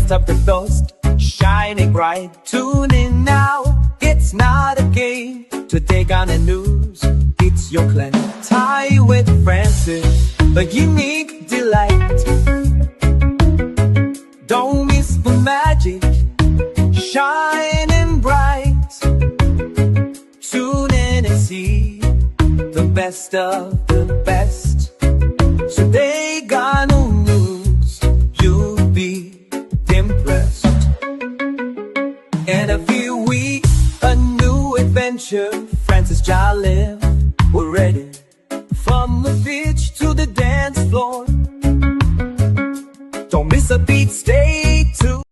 best of the best, shining bright. Tune in now, it's not a game. Today Ghana News, it's your clan. Tie with Francis, a unique delight. Don't miss the magic, shining bright. Tune in and see the best of the best. Today Ghana News, you'll be impressed. In a few weeks, a new adventure. Francis Jalil, we're ready. From the beach to the dance floor. Don't miss a beat, stay tuned.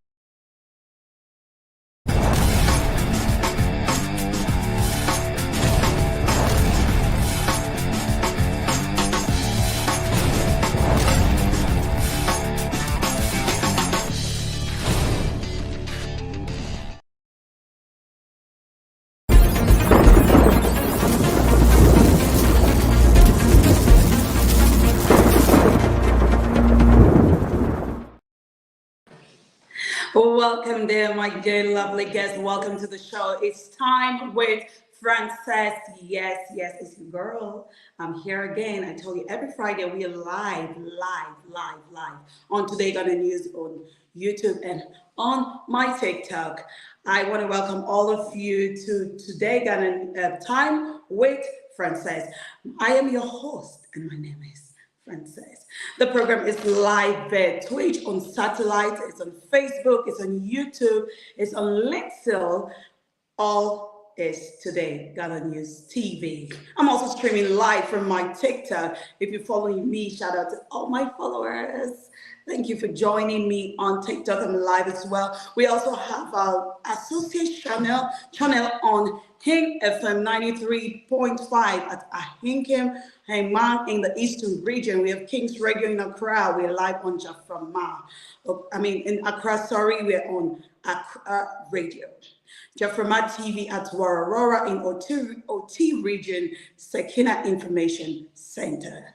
Welcome there, my dear lovely guests. Welcome to the show. It's time with Frances. Yes, it's your girl. I'm here again. I told you every Friday we are live on Today Ghana News on YouTube and on my TikTok. I want to welcome all of you to Today Ghana Time with Frances. I am your host, and my name is Frances. The program is live at Twitch, on satellite, it's on Facebook, it's on YouTube, it's on LinkedIn. All is Today Ghana News TV. I'm also streaming live from my TikTok. If you're following me, shout out to all my followers. Thank you for joining me on TikTok. I'm live as well. We also have our associate channel on Hing FM 93.5 at Ahinkim, Haiman in the Eastern region. We have King's Radio in Accra. We're live on in Accra, we're on Accra Radio. Jaframa TV at Wararora in OT region, Sakina Information Center.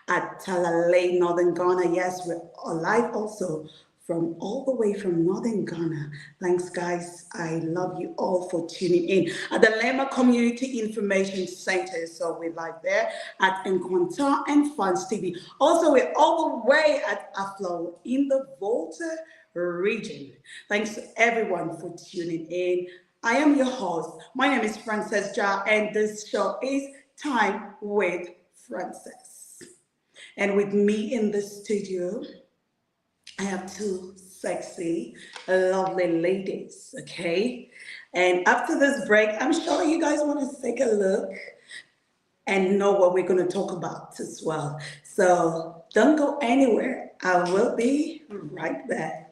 At Talalay, Northern Ghana, yes, we're live also from all the way from Northern Ghana. Thanks, guys. I love you all for tuning in. At the Lema Community Information Center, so we're live there at Enquanta and Fans TV. Also, we're all the way at Aflo in the Volta region. Thanks to everyone for tuning in. I am your host. My name is Frances Ja, and this show is Time with Frances. And with me in the studio, I have two sexy, lovely ladies, okay? And after this break, I'm sure you guys want to take a look and know what we're going to talk about as well. So don't go anywhere. I will be right back.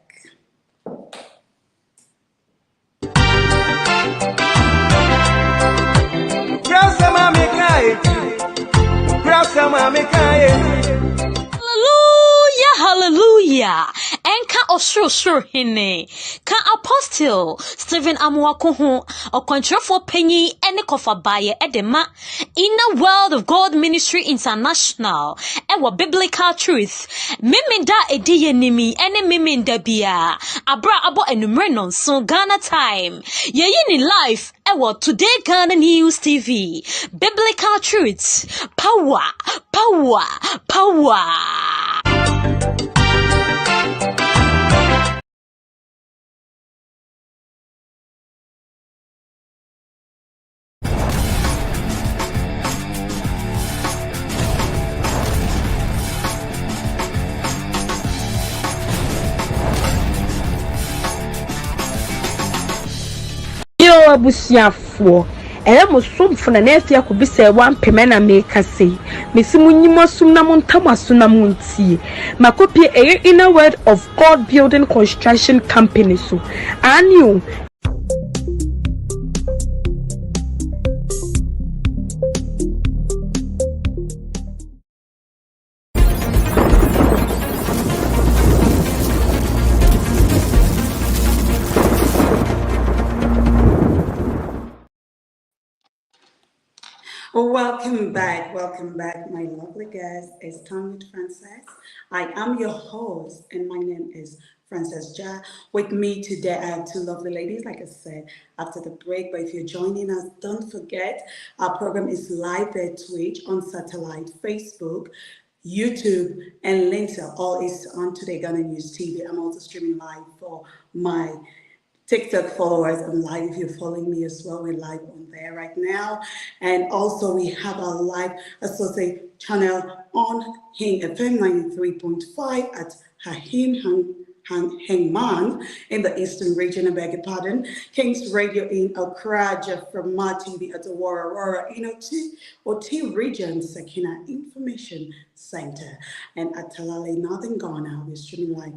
Hallelujah. Enka osro hine. Ka apostle Stephen Amuakuhu okwantrefo penyi ene kofabaye edema Inner World of God Ministry International ewa biblical truth. Miminda ediye nimi ene miminda bia. Abra abo enumre nonso Ghana time. Yeyini life ewa Today Ghana News TV. Biblical truth. Power. Yo abusiafo musom funa na afia ko bisa wan pemena meka sei mesimu nyimo sum na montamaso na montie makopi Inner Word of God Building Construction Company so anio Welcome back, my lovely guys. It's Time with Frances. I am your host, and my name is Frances Ja. With me today, I have two lovely ladies, like I said, after the break. But if you're joining us, don't forget, our program is live at Twitch, on satellite, Facebook, YouTube, and later, all is on Today Ghana News TV. I'm also streaming live for my TikTok followers. I'm live if you're following me as well. We're live on there right now. And also we have our live associate channel on Hing FM 93.5 at Hangman in the Eastern region, I beg your pardon. King's Radio in Accra, Jeffrey TV at the Aurora, Oti Region, Sakina Information Center. And at Talale, Northern Ghana, we're streaming live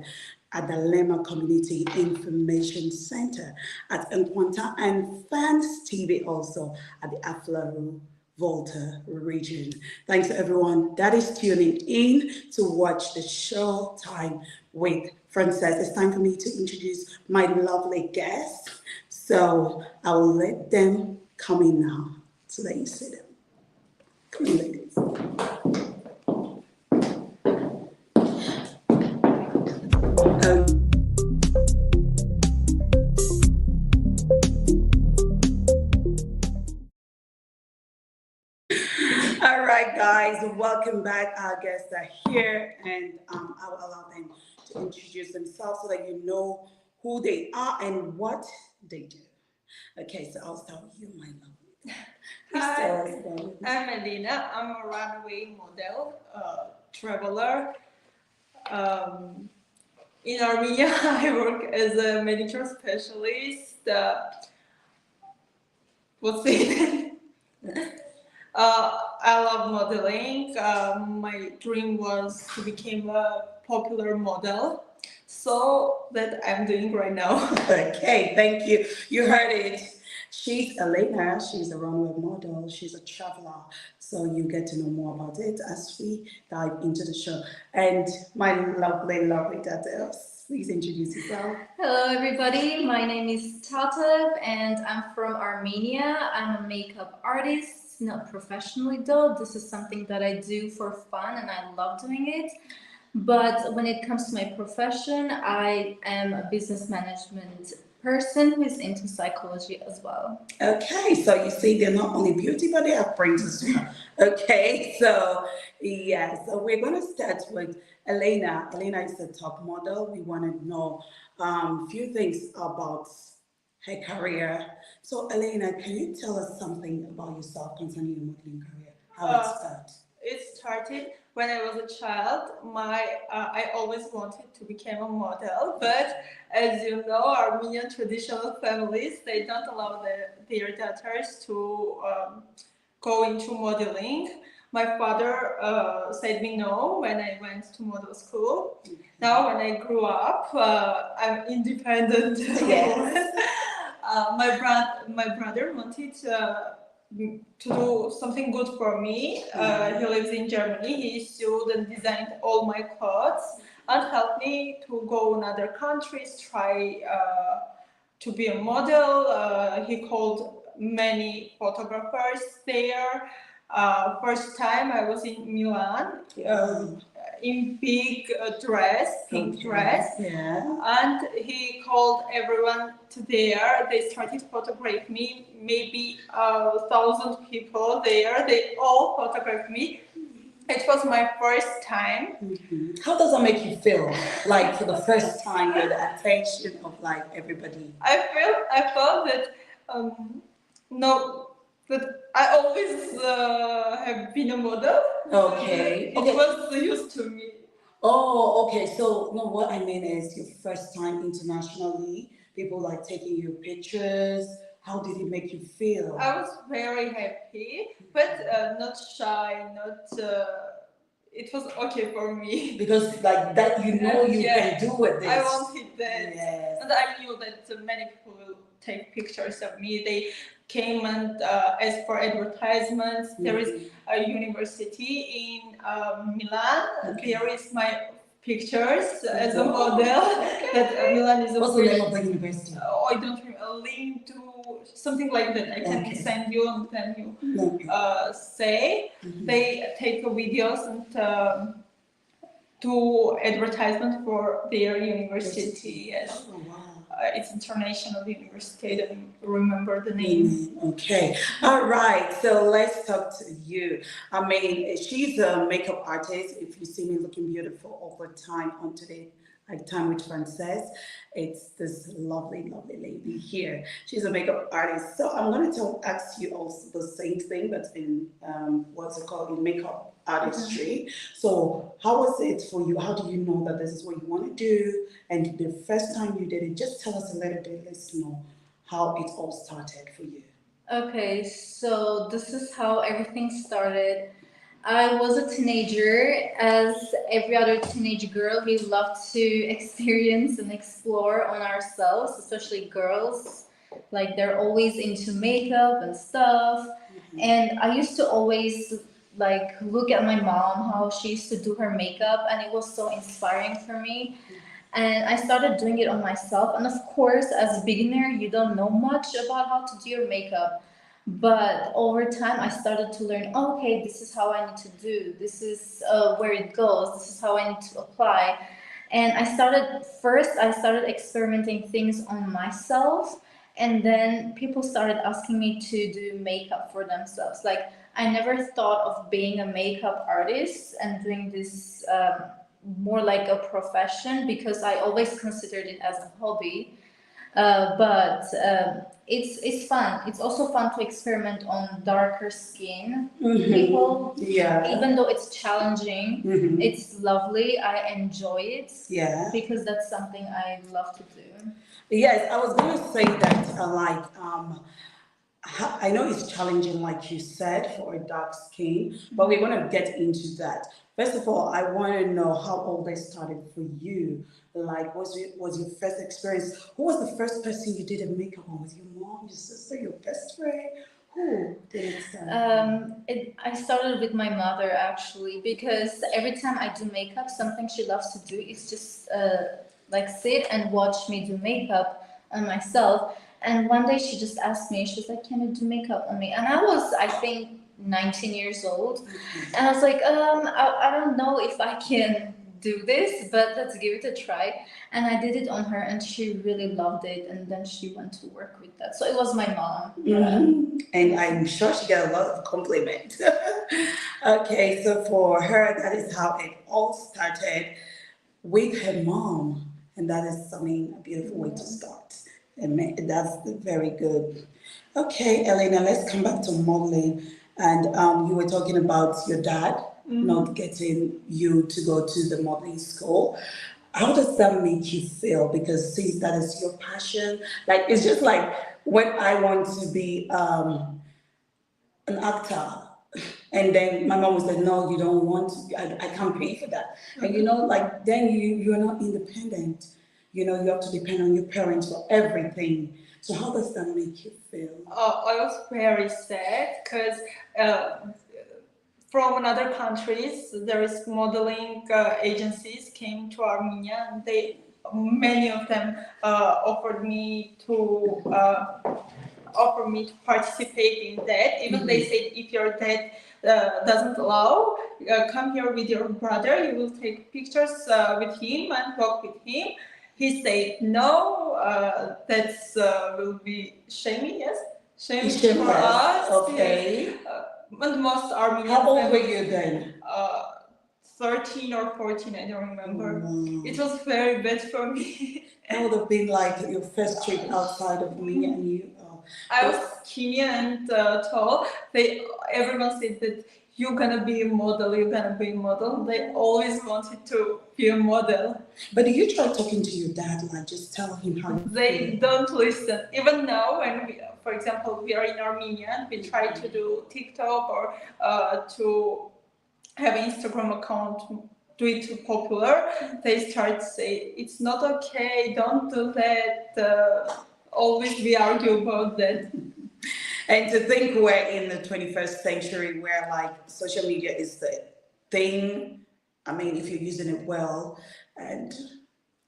at the Lema Community Information Center at Nkwanta, and Fans TV also at the Aflaru Volta region. Thanks to everyone that is tuning in to watch the show Time with Frances. It's time for me to introduce my lovely guests. So I will let them come in now so that you see them. Come in, ladies. All right, guys, welcome back. Our guests are here, and I will allow them to introduce themselves so that you know who they are and what they do. Okay, so I'll start with you, my lovely. Hi, I'm Elena. I'm a runway model, traveler. In Armenia, I work as a manicure specialist. What's it? I love modeling. My dream was to become a popular model, so that I'm doing right now. Okay, thank you. You heard it. She's Elena. She's a runway model. She's a traveler. So you get to know more about it as we dive into the show. And my lovely, lovely Tatev, please introduce yourself. Hello, everybody. My name is Tatev, and I'm from Armenia. I'm a makeup artist, not professionally though. This is something that I do for fun, and I love doing it. But when it comes to my profession, I am a business management person who is into psychology as well. Okay, so you see, they're not only beauty, but they have brains as well. Okay, so yeah, so we're going to start with Elena. Elena is a top model. We want to know a few things about her career. So Elena, can you tell us something about yourself concerning your modeling career? How it started? It started when I was a child. I always wanted to become a model, but as you know, Armenian traditional families, they don't allow their daughters to go into modeling. My father said me no when I went to model school. Now, when I grew up, I'm independent. Yes. My brother wanted to do something good for me. He lives in Germany. He sewed and designed all my clothes and helped me to go in other countries, try to be a model. He called many photographers there. First time I was in Milan in big dress, pink dress, and he called everyone to there. They started photograph me, maybe 1,000 people there. They all photographed me. It was my first time. Mm-hmm. How does that make you feel? Like for the first time, with the attention of like everybody. I felt that that I always have been a model. Okay. It was used to me. Oh, okay. So no, what I mean is your first time internationally, people like taking your pictures. How did it make you feel? I was very happy, but not shy, it was okay for me. Because like that, you know, you can do with this. I wanted that. Yes. And I knew that many people will take pictures of me. They came and asked for advertisements. Mm-hmm. There is a university in Milan. Okay. There is my pictures as a model. That Milan is a What's the name of the university? I don't remember. A link to something like that. I can send you and then you say. Mm-hmm. They take videos and do advertisement for their university. Yes. Oh, wow. It's international university. I don't remember the name. Okay. All right. So let's talk to you. I mean, she's a makeup artist. If you see me looking beautiful all the time on Today, like Time with Frances, it's this lovely, lovely lady here. She's a makeup artist. So I'm going to ask you also the same thing, but in what's it called, in makeup artistry. So how was it for you? How do you know that this is what you want to do? And the first time you did it, just tell us a little bit. Let's know how it all started for you. Okay, so this is how everything started. I was a teenager. As every other teenage girl, we love to experience and explore on ourselves, especially girls. Like they're always into makeup and stuff. And I used to always like look at my mom, how she used to do her makeup, and it was so inspiring for me. And I started doing it on myself. And of course, as a beginner, you don't know much about how to do your makeup. But over time, I started to learn, oh, okay, this is how I need to do. This is where it goes. This is how I need to apply. And I started experimenting things on myself. And then people started asking me to do makeup for themselves. Like, I never thought of being a makeup artist and doing this more like a profession, because I always considered it as a hobby. But it's fun. It's also fun to experiment on darker skin people. Yeah. Even though it's challenging, it's lovely. I enjoy it. Yeah. Because that's something I love to do. Yes, I was going to say that, I know it's challenging, like you said, for a dark skin, but we're going to get into that. First of all, I want to know how all this started for you. Like, was your first experience? Who was the first person you did a makeup on? Was your mom, your sister, your best friend? Who did it start? I started with my mother actually, because every time I do makeup, something she loves to do is just like sit and watch me do makeup on myself. And one day she just asked me, she was like, "Can you do makeup on me?" And I was, I think, 19 years old. And I was like, I don't know if I can do this, but let's give it a try. And I did it on her, and she really loved it. And then she went to work with that. So it was my mom. And I'm sure she got a lot of compliments. Okay, so for her, that is how it all started, with her mom. And that is, I mean, a beautiful way to start. And that's very good. Okay, Elena, let's come back to modeling. And you were talking about your dad not getting you to go to the modeling school. How does that make you feel? Because since that is your passion, like it's just like when I want to be an actor, and then my mom was like, "No, you don't want to. I can't pay for that." And you know, like then you're not independent. You know, you have to depend on your parents for everything. So how does that make you feel? I was very sad because from another countries, there is modeling agencies came to Armenia, and many of them offered me to participate in that. Even they said, if your dad doesn't allow, come here with your brother. You will take pictures with him and talk with him. He said no. That's will be shaming. Yes, shaming for us. Okay. And most Armenians. How old were you then? 13 or 14, I don't remember. It was very bad for me. That would have been like your first trip outside of me and you. I was skinny and tall. Everyone said that you're gonna be a model, you're gonna be a model. They always wanted to be a model. But do you try talking to your dad, like just tell him how you They feel? don't listen. Even now, when we, for example, we are in Armenia, we try to do TikTok or to have an Instagram account, do it popular. They start to say, it's not okay, don't do that. Always we argue about that. And to think we're in the 21st century where like social media is the thing. I mean, if you're using it well, and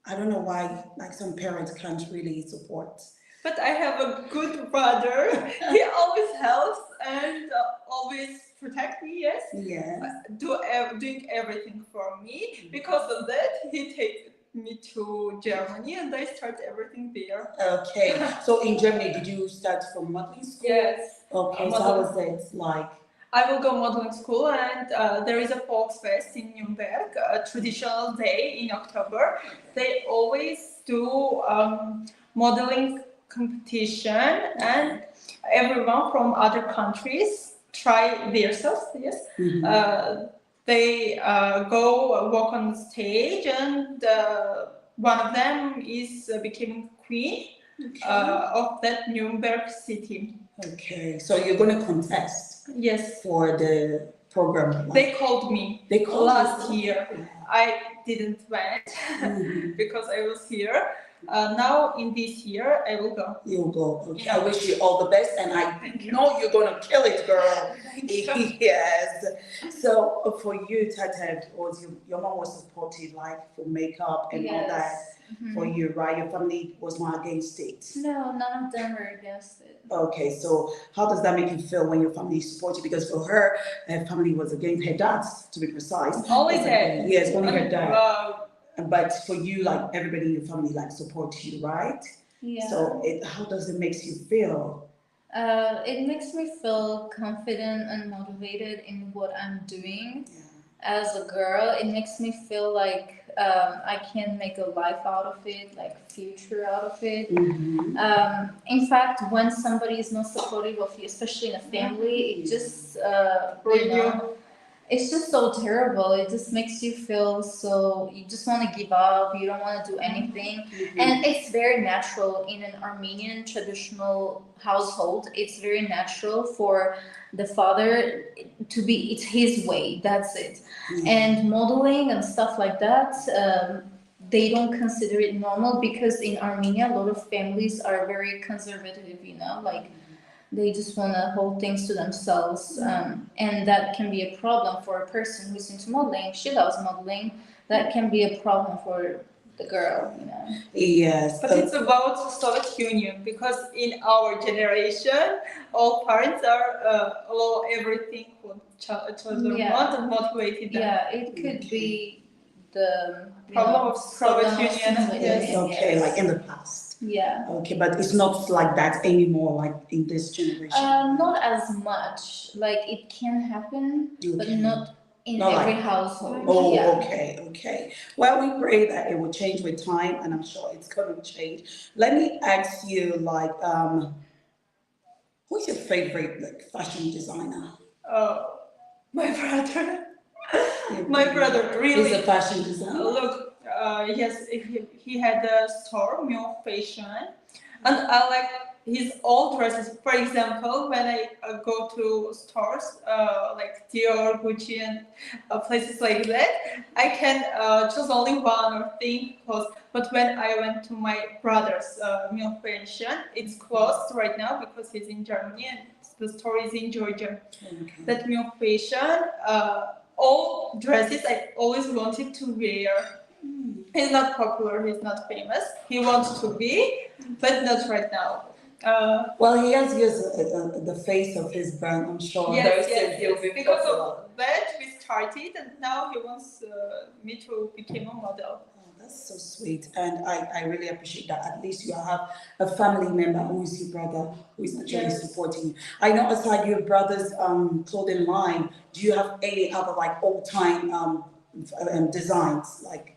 I don't know why like some parents can't really support. But I have a good brother. He always helps and always protect me yes, Yes. doing everything for me. Because of that, he takes me to Germany, and I start everything there. Okay. So in Germany, did you start from modeling school? Yes. Okay. So how was it like? I will go modeling school, and there is a Volksfest in Nuremberg, a traditional day in October. They always do modeling competition, and everyone from other countries try themselves. Yes, they go walk on the stage, and one of them is becoming queen of that Nuremberg city. Okay. So you're going to contest Yes. for the program. They called me. They called last you? year. I didn't went because I was here. Now in this year I will go. You'll go. Okay. I wish you all the best, and I know you're gonna kill it, girl. Yes. So for you, Tata, was your mom was supportive, like for makeup and all that for you, right? Your family was not against it. No, none of them were against it. Okay, so how does that make you feel when your family supports you? Because for her family was against her dad's, to be precise. Only dad. Yes, only her dad. But for you, like everybody in your family, like supports you, right? Yeah. So how does it makes you feel? It makes me feel confident and motivated in what I'm doing. As a girl, it makes me feel like I can make a life out of it, like future out of it. In fact, when somebody is not supportive of you, especially in a family, it just it's just so terrible. It just makes you feel so, you just want to give up, you don't want to do anything. And it's very natural in an Armenian traditional household. It's very natural for the father to be, it's his way, that's it. And modeling and stuff like that, they don't consider it normal because in Armenia, a lot of families are very conservative, like they just want to hold things to themselves, and that can be a problem for a person who's into modeling. She loves modeling. That can be a problem for the girl, Yes. But it's about Soviet Union, because in our generation, all parents are allow everything for children, not motivated them. Yeah, it could be the problem of Soviet Union. Yes. Okay, like in the past. Yeah. Okay, but it's not like that anymore, like in this generation. Not as much. Like it can happen, but not in every household. Oh, okay. Well, we pray that it will change with time, and I'm sure it's going to change. Let me ask you, like, who's your favorite fashion designer? My brother. My brother, really. He's a fashion designer. Look. Yes, he had a store, Mule Fashion, and I like his old dresses. For example, when I go to stores like Dior, Gucci, and places like that, I can choose only one or thing clothes. But when I went to my brother's Mule Fashion, it's closed right now because he's in Germany and the store is in Georgia. That Mule Fashion, all dresses I always wanted to wear. He's not popular, he's not famous. He wants to be, but not right now. Well, he has used the face of his brand, I'm sure. Yes. Because of that, we started, and now he wants me to become a model. Oh, that's so sweet, and I really appreciate that. At least you have a family member who is your brother, who is actually supporting you. I know aside your brother's clothing line, do you have any other like all-time designs, like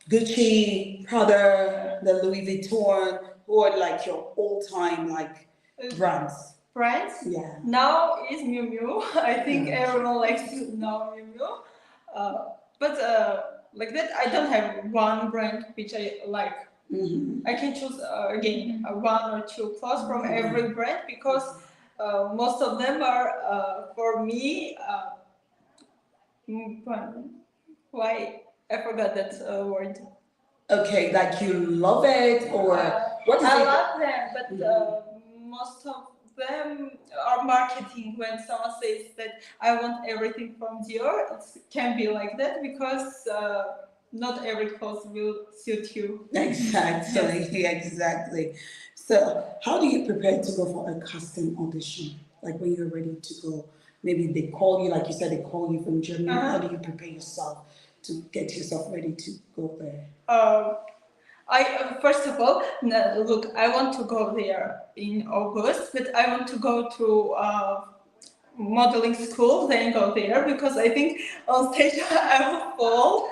Gucci, Prada, the Louis Vuitton, who are like your all-time like brands? Brands? Yeah. Now is Miu Miu. I think everyone likes to know Miu Miu. But like that, I don't have one brand which I like. I can choose again one or two clothes from every brand, because most of them are for me. Why? I forgot that word. Okay, like you love it, or what is it? I love them, but most of them are marketing. When someone says that I want everything from Dior, it can be like that, because not every clothes will suit you. Exactly, exactly. So how do you prepare to go for a casting audition? Like when you're ready to go, maybe they call you, like you said, they call you from Germany. How do you prepare yourself to get yourself ready to go there? I first of all, look, I want to go there in August, but I want to go to modeling school, then go there, because I think on stage I will fall,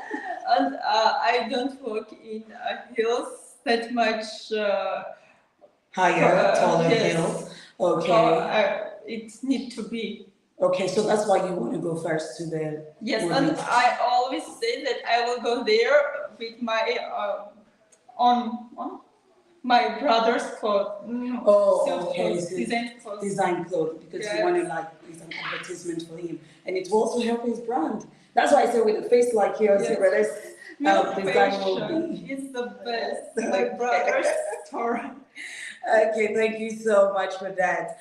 and I don't walk in heels that much. Higher, taller yes. heels. Okay. It needs to be. Okay, so that's why you want to go first to the. Yes, and I always say that I will go there with my on my brother's clothes. Okay. Design clothes, because you want to like it's an advertisement for him, and it will also help his brand. That's why I say with a face like yours, yes. Design will be. It's the best. My brother's store. Okay, thank you so much for that.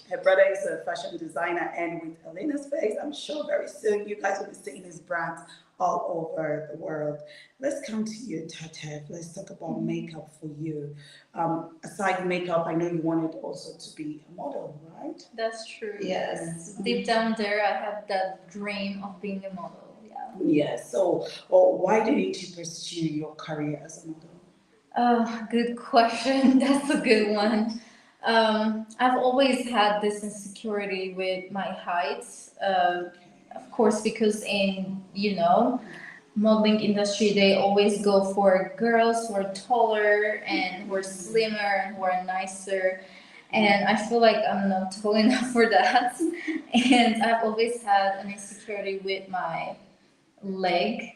Her brother is a fashion designer, and with Elena's face, I'm sure very soon you guys will be seeing his brand all over the world. Let's come to you, Tata. Let's talk about makeup for you. Aside makeup, I know you wanted also to be a model, right? That's true, yes. Deep down there, I have that dream of being a model, yeah. Yes, so why didn't you pursue your career as a model? Good question. That's a good one. I've always had this insecurity with my height. Of course, because in, modeling industry, they always go for girls who are taller and who are slimmer and who are nicer. And I feel like I'm not tall enough for that. And I've always had an insecurity with my leg.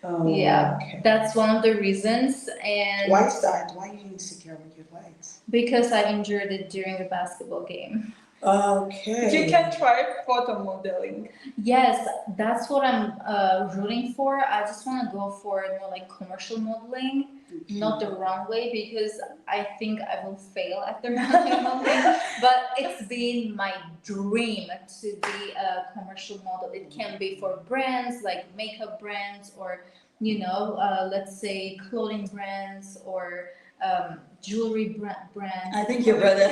Okay. That's one of the reasons. And why is that? Why are you insecure with your legs? Because I injured it during a basketball game. Okay. You can try photo modeling. Yes, that's what I'm rooting for. I just want to go for more like commercial modeling, not the runway, because I think I will fail at the runway modeling. But it's been my dream to be a commercial model. It can be for brands like makeup brands, or let's say clothing brands, or jewelry brands. I think your brother.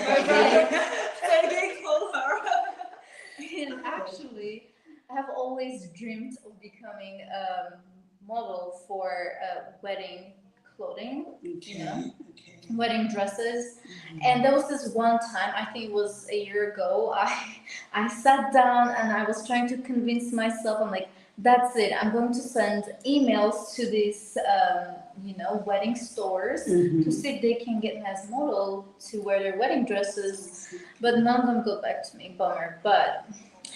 And actually, I have always dreamed of becoming a model for wedding clothing, wedding dresses. And there was this one time, I think it was a year ago, I sat down and I was trying to convince myself, I'm like, that's it, I'm going to send emails to these wedding stores to see if they can get me as model to wear their wedding dresses, but none of them got back to me. Bummer. But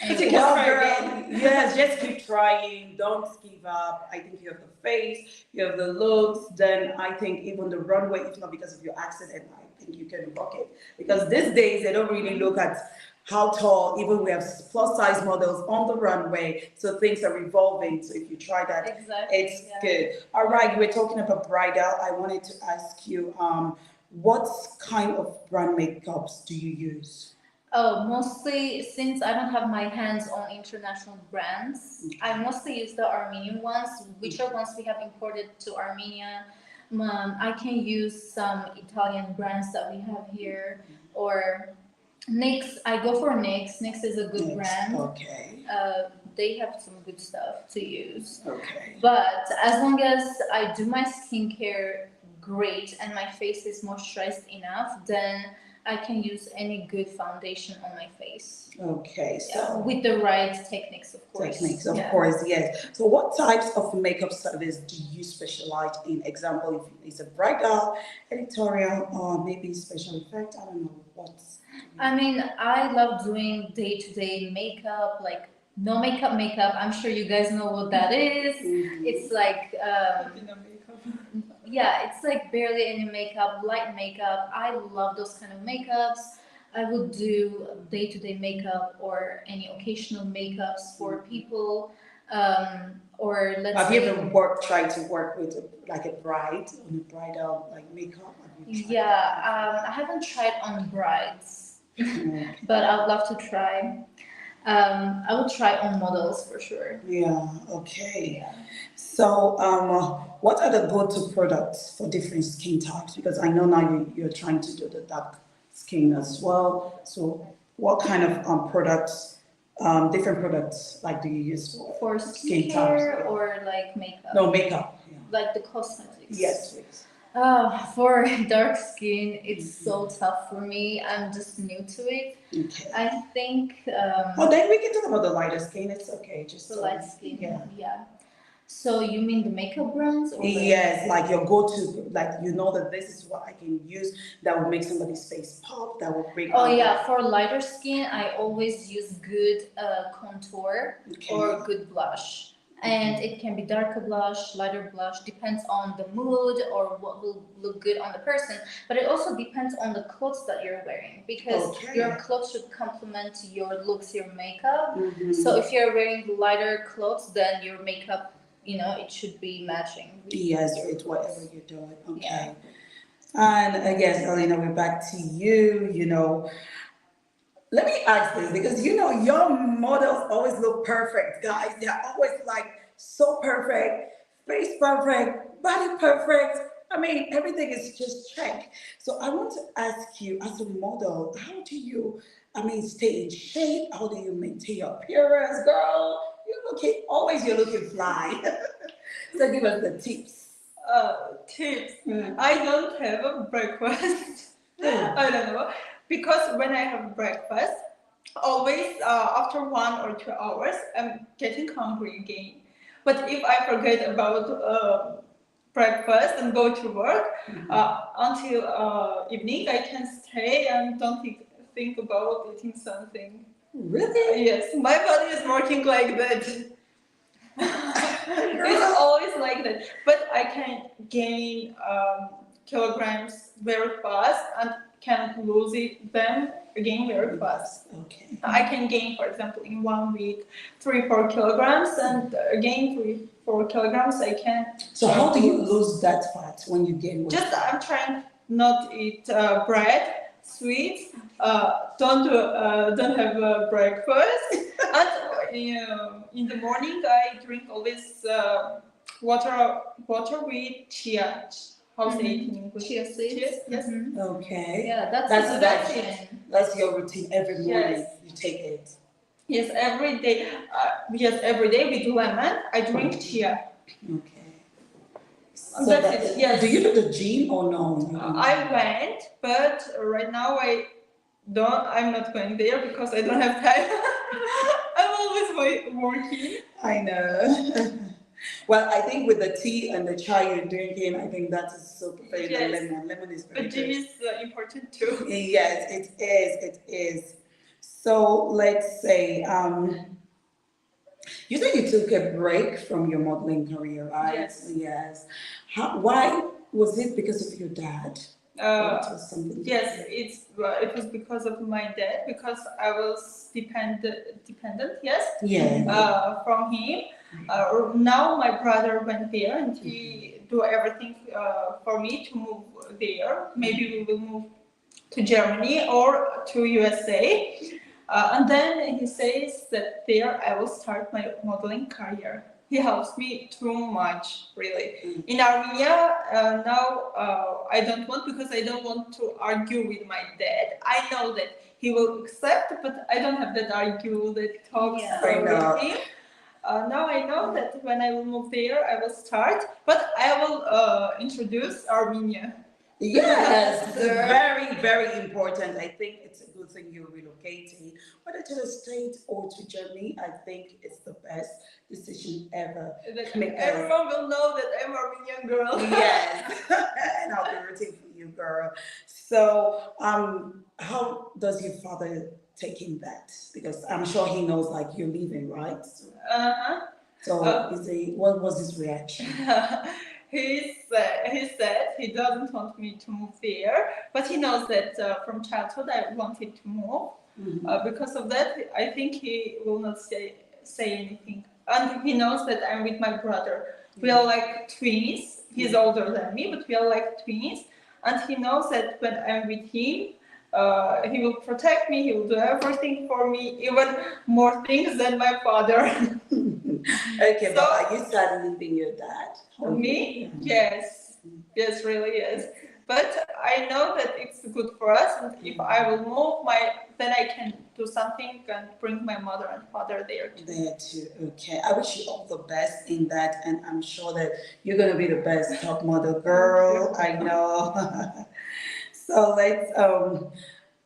anyway. Well, girl, yes, just keep trying, don't give up. I think you have the face, you have the looks, then I think even the runway, if not because of your accident, I think you can rock it, because these days they don't really look at how tall. Even we have plus size models on the runway, so things are evolving. So if you try that, it's good. All right, you were talking about bridal. I wanted to ask you, what kind of brand makeups do you use? Oh, mostly, since I don't have my hands on international brands, I mostly use the Armenian ones, which are ones we have imported to Armenia. I can use some Italian brands that we have here, or NYX. I go for NYX. NYX is a good brand. Okay. They have some good stuff to use. Okay. But as long as I do my skincare great and my face is moisturized enough, then I can use any good foundation on my face. Okay, so with the right techniques, of course. Course, yes. So what types of makeup service do you specialize in? Example, if it's a bridal, editorial, or maybe special effect, I don't know what. I mean, I love doing day-to-day makeup, like no makeup. I'm sure you guys know what that is. It's like it's like barely any makeup, light makeup. I love those kind of makeups. I would do day-to-day makeup or any occasional makeups for people. Or let's have you ever tried to work with like a bride on a bridal like makeup? I haven't tried on brides, but I'd love to try. I will try on models for sure. Yeah, okay. Yeah. So, what are the go-to products for different skin types? Because I know now you're trying to do the dark skin as well. So, what kind of products different products like do you use For skin types? skincare or like makeup? No, makeup. Yeah. Like the cosmetics? Yes, please. For dark skin, it's so tough for me. I'm just new to it. Okay. I think Then we can talk about the lighter skin. It's okay. Just the light skin. Yeah. Yeah. So you mean the makeup brands? Or Yes, like your go-to, like you know that this is what I can use that will make somebody's face pop, that will bring. Oh out yeah, for lighter skin, I always use good contour Okay. or good blush. And it can be darker blush, lighter blush, depends on the mood or what will look good on the person. But it also depends on the clothes that you're wearing, because Okay. your clothes should complement your looks, your makeup. Mhm. So if you're wearing lighter clothes, then your makeup, it should be matching. Yes, it's whatever you're doing. Okay. Yeah. And I guess, Elena, we're back to you. Let me ask this because your models always look perfect, guys. They're always like so perfect, face perfect, body perfect. I mean, everything is just check. So I want to ask you, as a model, how do you, stay in shape? How do you maintain your appearance, girl? You're looking fly. So give us the tips. Tips. I don't have a breakfast. I don't know. Because when I have breakfast, always after 1 or 2 hours, I'm getting hungry again. But if I forget about breakfast and go to work until evening, I can stay and don't think about eating something. Really? Yes, my body is working like that. It's always like that. But I can gain kilograms very fast and can lose them again very fast. Okay. I can gain, for example, in 1 week, 3-4 kilograms, and again 3-4 kilograms. I can. So how do you lose that fat when you gain weight? Just I'm trying not eat bread, sweets. Don't have breakfast. And in the morning I drink always water with chia. How say it in English? Chia seeds. Yes. Okay. Yeah, that's That's your routine every morning. Yes. You take it. Yes, every day. Every day with lemon. I drink chia. Okay. And that's it. Yes. Do you do the gym or no? I went, but right now I'm not going there because I don't have time. I'm always working. I know. Well, I think with the tea and the chai you're drinking, I think that is so perfect. Yes. Lemon. Lemon is very But gym good. is important too. Yes, it is. It is. So let's say, you said you took a break from your modeling career, right? Yes. Yes. Why was it? Because of your dad? Or it was something? Yes, it was because of my dad, because I was dependent. Yes. Yeah. From him. Now my brother went there and he do everything for me to move there. Maybe we will move to Germany or to USA. And then he says that there I will start my modeling career. He helps me too much, really. In Armenia, now I don't want, because I don't want to argue with my dad. I know that he will accept, but I don't have that argue, that talks with him. Now I know that when I will move there, I will start, but I will introduce Armenia. Yes, it's very, very important. I think it's a good thing you're relocating, whether to the States or to Germany. I think it's the best decision ever. Everyone will know that I'm Armenian girl. Yes, and I'll be rooting for you, girl. So, how does your father take in that? Because I'm sure he knows, like, you're leaving, right? So, what was his reaction? He said he doesn't want me to move there, but he knows that from childhood I wanted to move. Because of that, I think he will not say anything. And he knows that I'm with my brother. We are like twins. He's older than me, but we are like twins. And he knows that when I'm with him, he will protect me. He will do everything for me, even more things than my father. Okay, but are you sad leaving your dad? Me? Yes. Yes, really, yes. but I know that it's good for us, and if I will move then I can do something and bring my mother and father there too. There too. Okay. I wish you all the best in that, and I'm sure that you're gonna be the best top model girl. I know. So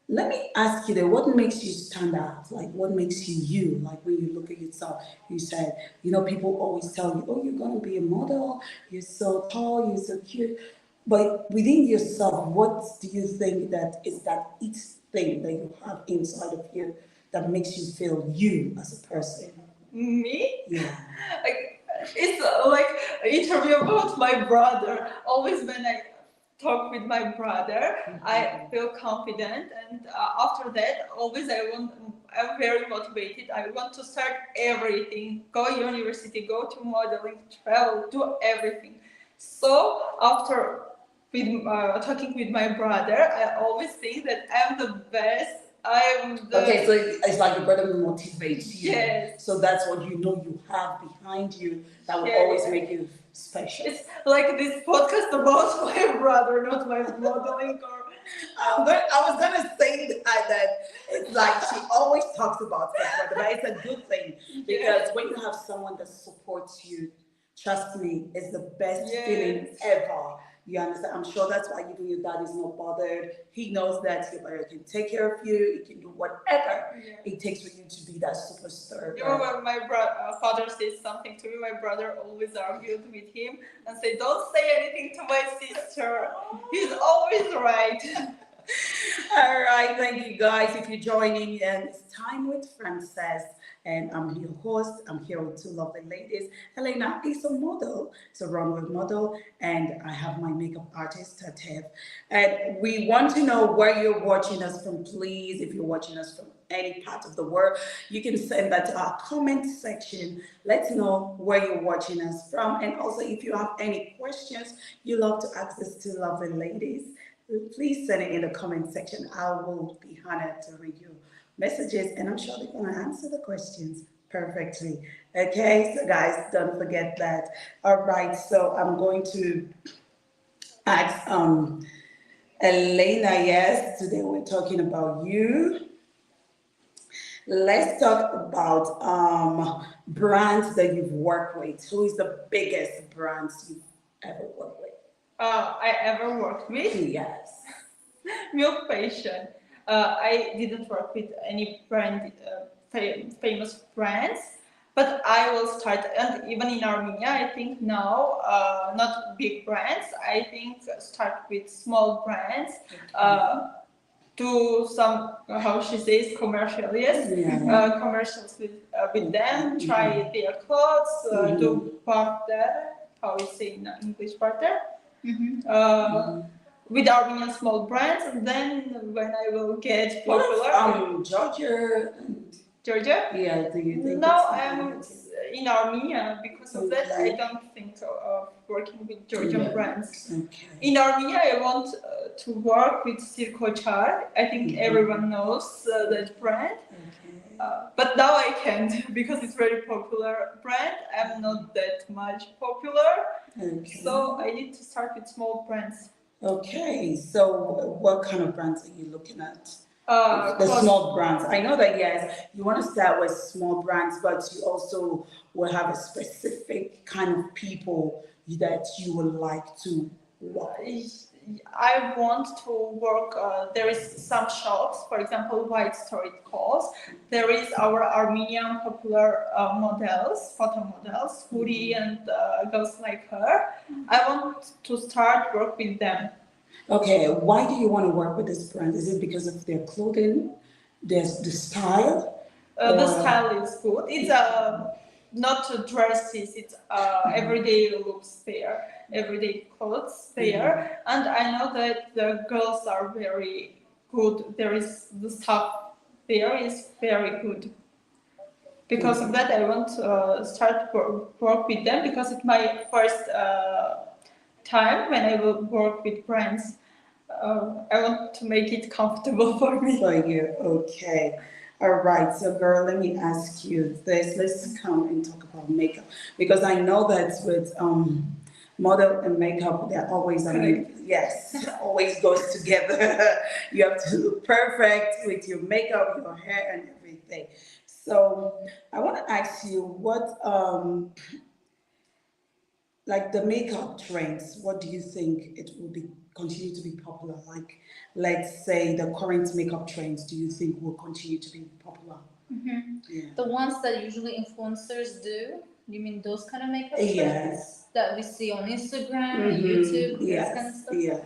let me ask you that, what makes you stand out? Like, what makes you you? Like, when you look at yourself, you said, people always tell you, oh, you're gonna be a model, you're so tall, you're so cute. But within yourself, what do you think that is that each thing that you have inside of you that makes you feel you as a person? Me? Yeah. It's like an interview about my brother. Always when I talk with my brother, I feel confident, and after that, always I'm very motivated. I want to start everything, go university, go to modeling, travel, do everything. So after talking with my brother, I always think that I'm the best. Okay, so it's like your brother motivates you. Yes. So that's what you have behind you that will always make you special. It's like this podcast about my brother, not my modeling or. I was gonna say that it's like she always talks about her brother, but it's a good thing because when you have someone that supports you, trust me, it's the best feeling ever. You understand? I'm sure that's why even your dad is not bothered. He knows that your brother can take care of you. He can do whatever it takes for you to be that superstar. Even when my father says something to me, my brother always argued with him and say, "Don't say anything to my sister. He's always right." All right, thank you guys. If you're joining, it's Time with Frances, and I'm your host. I'm here with two lovely ladies. Elena is a model, it's a runway model, and I have my makeup artist, Tatev. And we want to know where you're watching us from, please. If you're watching us from any part of the world, you can send that to our comment section. Let's know where you're watching us from. And also, if you have any questions you love to ask us two lovely ladies, please send it in the comment section. I will be honored to read your messages, and I'm sure they're going to answer the questions perfectly. Okay, so guys, don't forget that. All right, so I'm going to ask Elena. Yes, today we're talking about you. Let's talk about brands that you've worked with. Who is the biggest brands you've ever worked with? I ever worked with? Yes. Milk Patient. I didn't work with any brand, famous brands, but I will start. And even in Armenia, I think now, not big brands. I think start with small brands. Do some, how she says, commercial, yes, commercials with them. Try their clothes. Do barter. How you say in English, barter? With Armenian small brands, and then when I will get popular. Georgia. Georgia? Yeah, do you think? No, I'm in Armenia. Because of that, I don't think of working with Georgian brands. Okay. In Armenia, I want to work with Sirkochar. I think everyone knows that brand. But now I can't because it's very popular brand. I'm not that much popular, so I need to start with small brands. Okay, so what kind of brands are you looking at? The small brands. I know that yes, you want to start with small brands, but you also will have a specific kind of people that you would like to work with. I want to work, there is some shops, for example, White Store it calls. There is our Armenian popular models, photo models, Huri and girls like her. I want to start work with them. Okay, why do you want to work with this brand? Is it because of their clothing, the style? The style is good. It's not dresses, it's everyday looks there, everyday clothes there. And I know that the girls are very good. There is the stuff there is very good. Because of that, I want to start work with them because it's my first time when I will work with brands. I want to make it comfortable for me. For you, okay. All right, so girl, let me ask you this. Let's come and talk about makeup because I know that with Model and makeup, they're always, I mean, yes, always goes together. You have to look perfect with your makeup, your hair, and everything. So I want to ask you what, like the makeup trends, what do you think it will be continue to be popular? Like, let's say the current makeup trends, do you think will continue to be popular? Yeah. The ones that usually influencers do. You mean those kind of makeup trends Yes. that we see on Instagram and YouTube, this kind of Yes. stuff? Yeah.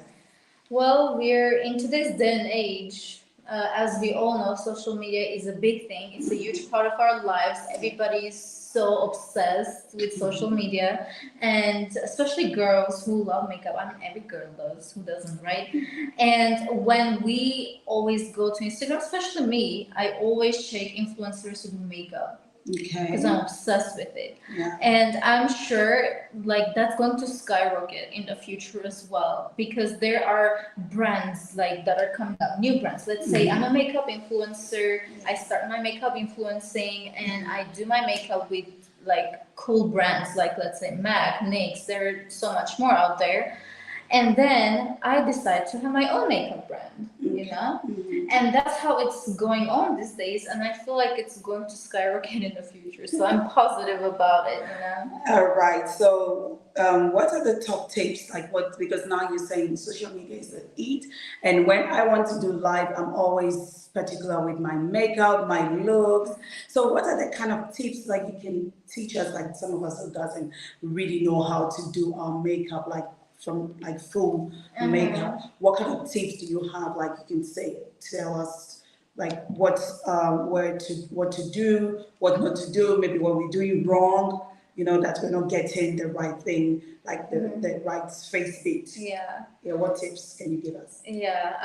Well, we're in today's day and age. As we all know, social media is a big thing. It's a huge part of our lives. Everybody is so obsessed with social media, and especially girls who love makeup. I mean, every girl does. Who doesn't, right? And when we always go to Instagram, especially me, I always check influencers who do makeup because Okay. I'm obsessed with it. Yeah. And I'm sure like that's going to skyrocket in the future as well because there are brands like that are coming up, new brands. Let's say I'm a makeup influencer, I start my makeup influencing and I do my makeup with like cool brands like let's say MAC, NYX, there are so much more out there. And then I decide to have my own makeup brand, you know? And that's how it's going on these days. And I feel like it's going to skyrocket in the future. So I'm positive about it, you know? All right. So, what are the top tips? Like what? Because now you're saying social media is the it, and when I want to do live, I'm always particular with my makeup, my looks. So, what are the kind of tips like you can teach us? Like some of us who doesn't really know how to do our makeup, like from like full makeup. What kind of tips do you have? Like you can tell us like what to do, what not to do, maybe what we're doing wrong, that we're not getting the right thing, like the right face fit. Yeah. Yeah, what tips can you give us? Yeah.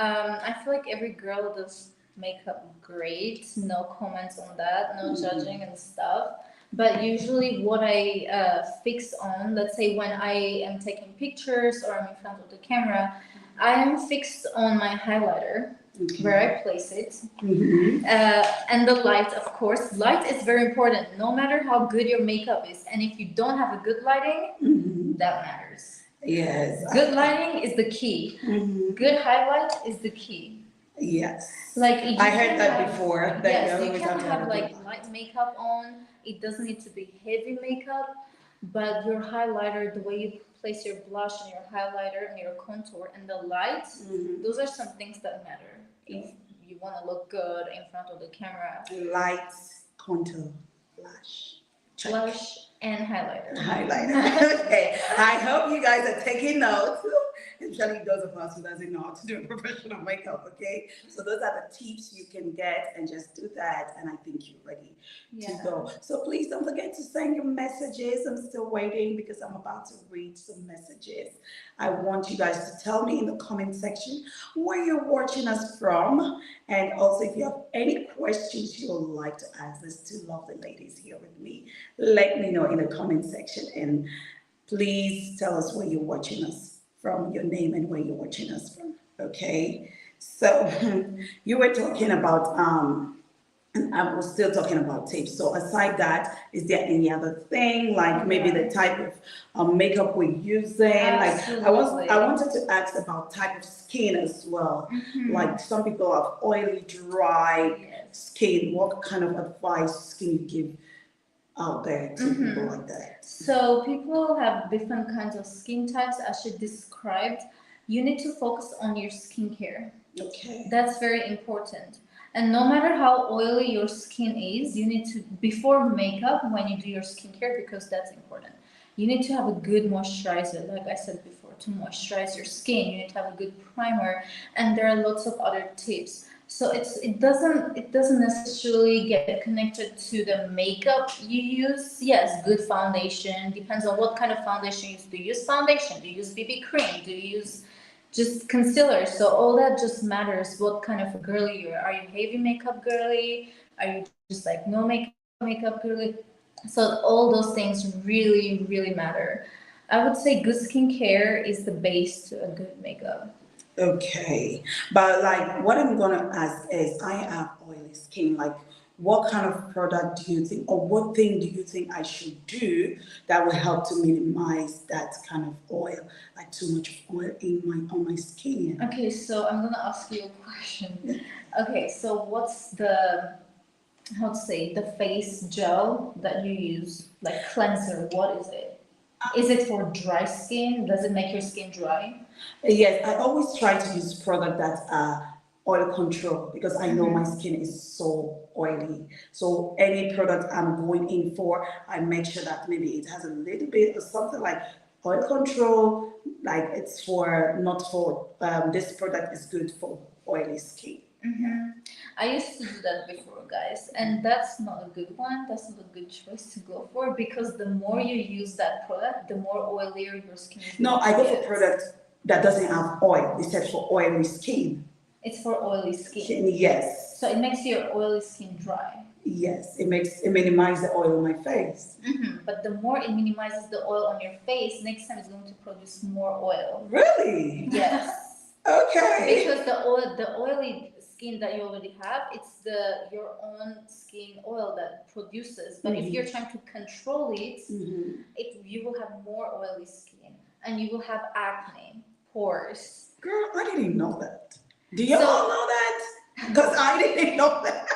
I feel like every girl does makeup great. No comments on that, no judging and stuff. But usually, what I fix on, let's say when I am taking pictures or I'm in front of the camera, I am fixed on my highlighter, where I place it. And the light, of course. Light is very important, no matter how good your makeup is. And if you don't have a good lighting, that matters. Yes. Good lighting is the key. Good highlight is the key. Yes. Like I heard that before. That yes, you you always can have to have a like good light makeup on. It doesn't need to be heavy makeup, but your highlighter, the way you place your blush and your highlighter and your contour and the light, those are some things that matter. If you want to look good in front of the camera. light, contour, blush. Check. Blush and highlighter. Highlighter. Okay. I hope you guys are taking notes. Especially those of us who doesn't know how to do professional makeup, okay? So those are the tips you can get and just do that and I think you're ready to go. So please don't forget to send your messages. I'm still waiting because I'm about to read some messages. I want you guys to tell me in the comment section where you're watching us from, and also if you have any questions you would like to ask these two lovely ladies here with me, let me know in the comment section, and please tell us where you're watching us from, your name and where you're watching us from, okay? So you were talking about, and I was still talking about tips. So aside that, is there any other thing, like maybe the type of makeup we're using? Absolutely. Like I wanted to ask about type of skin as well. Like some people have oily, dry skin. What kind of advice can you give out there to people like that? So people have different kinds of skin types as she described. You need to focus on your skincare. Okay. That's very important. And no matter how oily your skin is, you need to, before makeup, when you do your skincare, because that's important, you need to have a good moisturizer, like I said before, to moisturize your skin. You need to have a good primer, and there are lots of other tips. So it doesn't necessarily get connected to the makeup you use. Yes, good foundation depends on what kind of foundation you use. Do you use foundation? Do you use BB cream? Do you use just concealer? So all that just matters. What kind of a girly you are? Are you heavy makeup girly? Are you just like no makeup girly? So all those things really really matter. I would say good skincare is the base to a good makeup. Okay, but like what I'm gonna ask is, I have oily skin. Like, what kind of product do you think, or what thing do you think I should do that will help to minimize that kind of oil, like too much oil on my skin? Okay, so I'm gonna ask you a question. Okay, so what's the, how to say, the face gel that you use, like cleanser? What is it? Is it for dry skin? Does it make your skin dry? Yes, I always try to use products that are oil control because I know my skin is so oily. So any product I'm going in for, I make sure that maybe it has a little bit of something like oil control, like it's for, not for, this product is good for oily skin. I used to do that before, guys, and that's not a good one. That's not a good choice to go for because the more you use that product, the more oilier your skin is. No, I go for products that doesn't have oil. They said for oily skin. It's for oily skin. Yes. So it makes your oily skin dry. Yes, it minimizes the oil on my face. But the more it minimizes the oil on your face, next time it's going to produce more oil. Really? Yes. Okay. Because the oily skin that you already have, it's your own skin oil that produces. But if you're trying to control it, you will have more oily skin and you will have acne, pores. Girl, I didn't know that. Do you all know that? Because I didn't know that.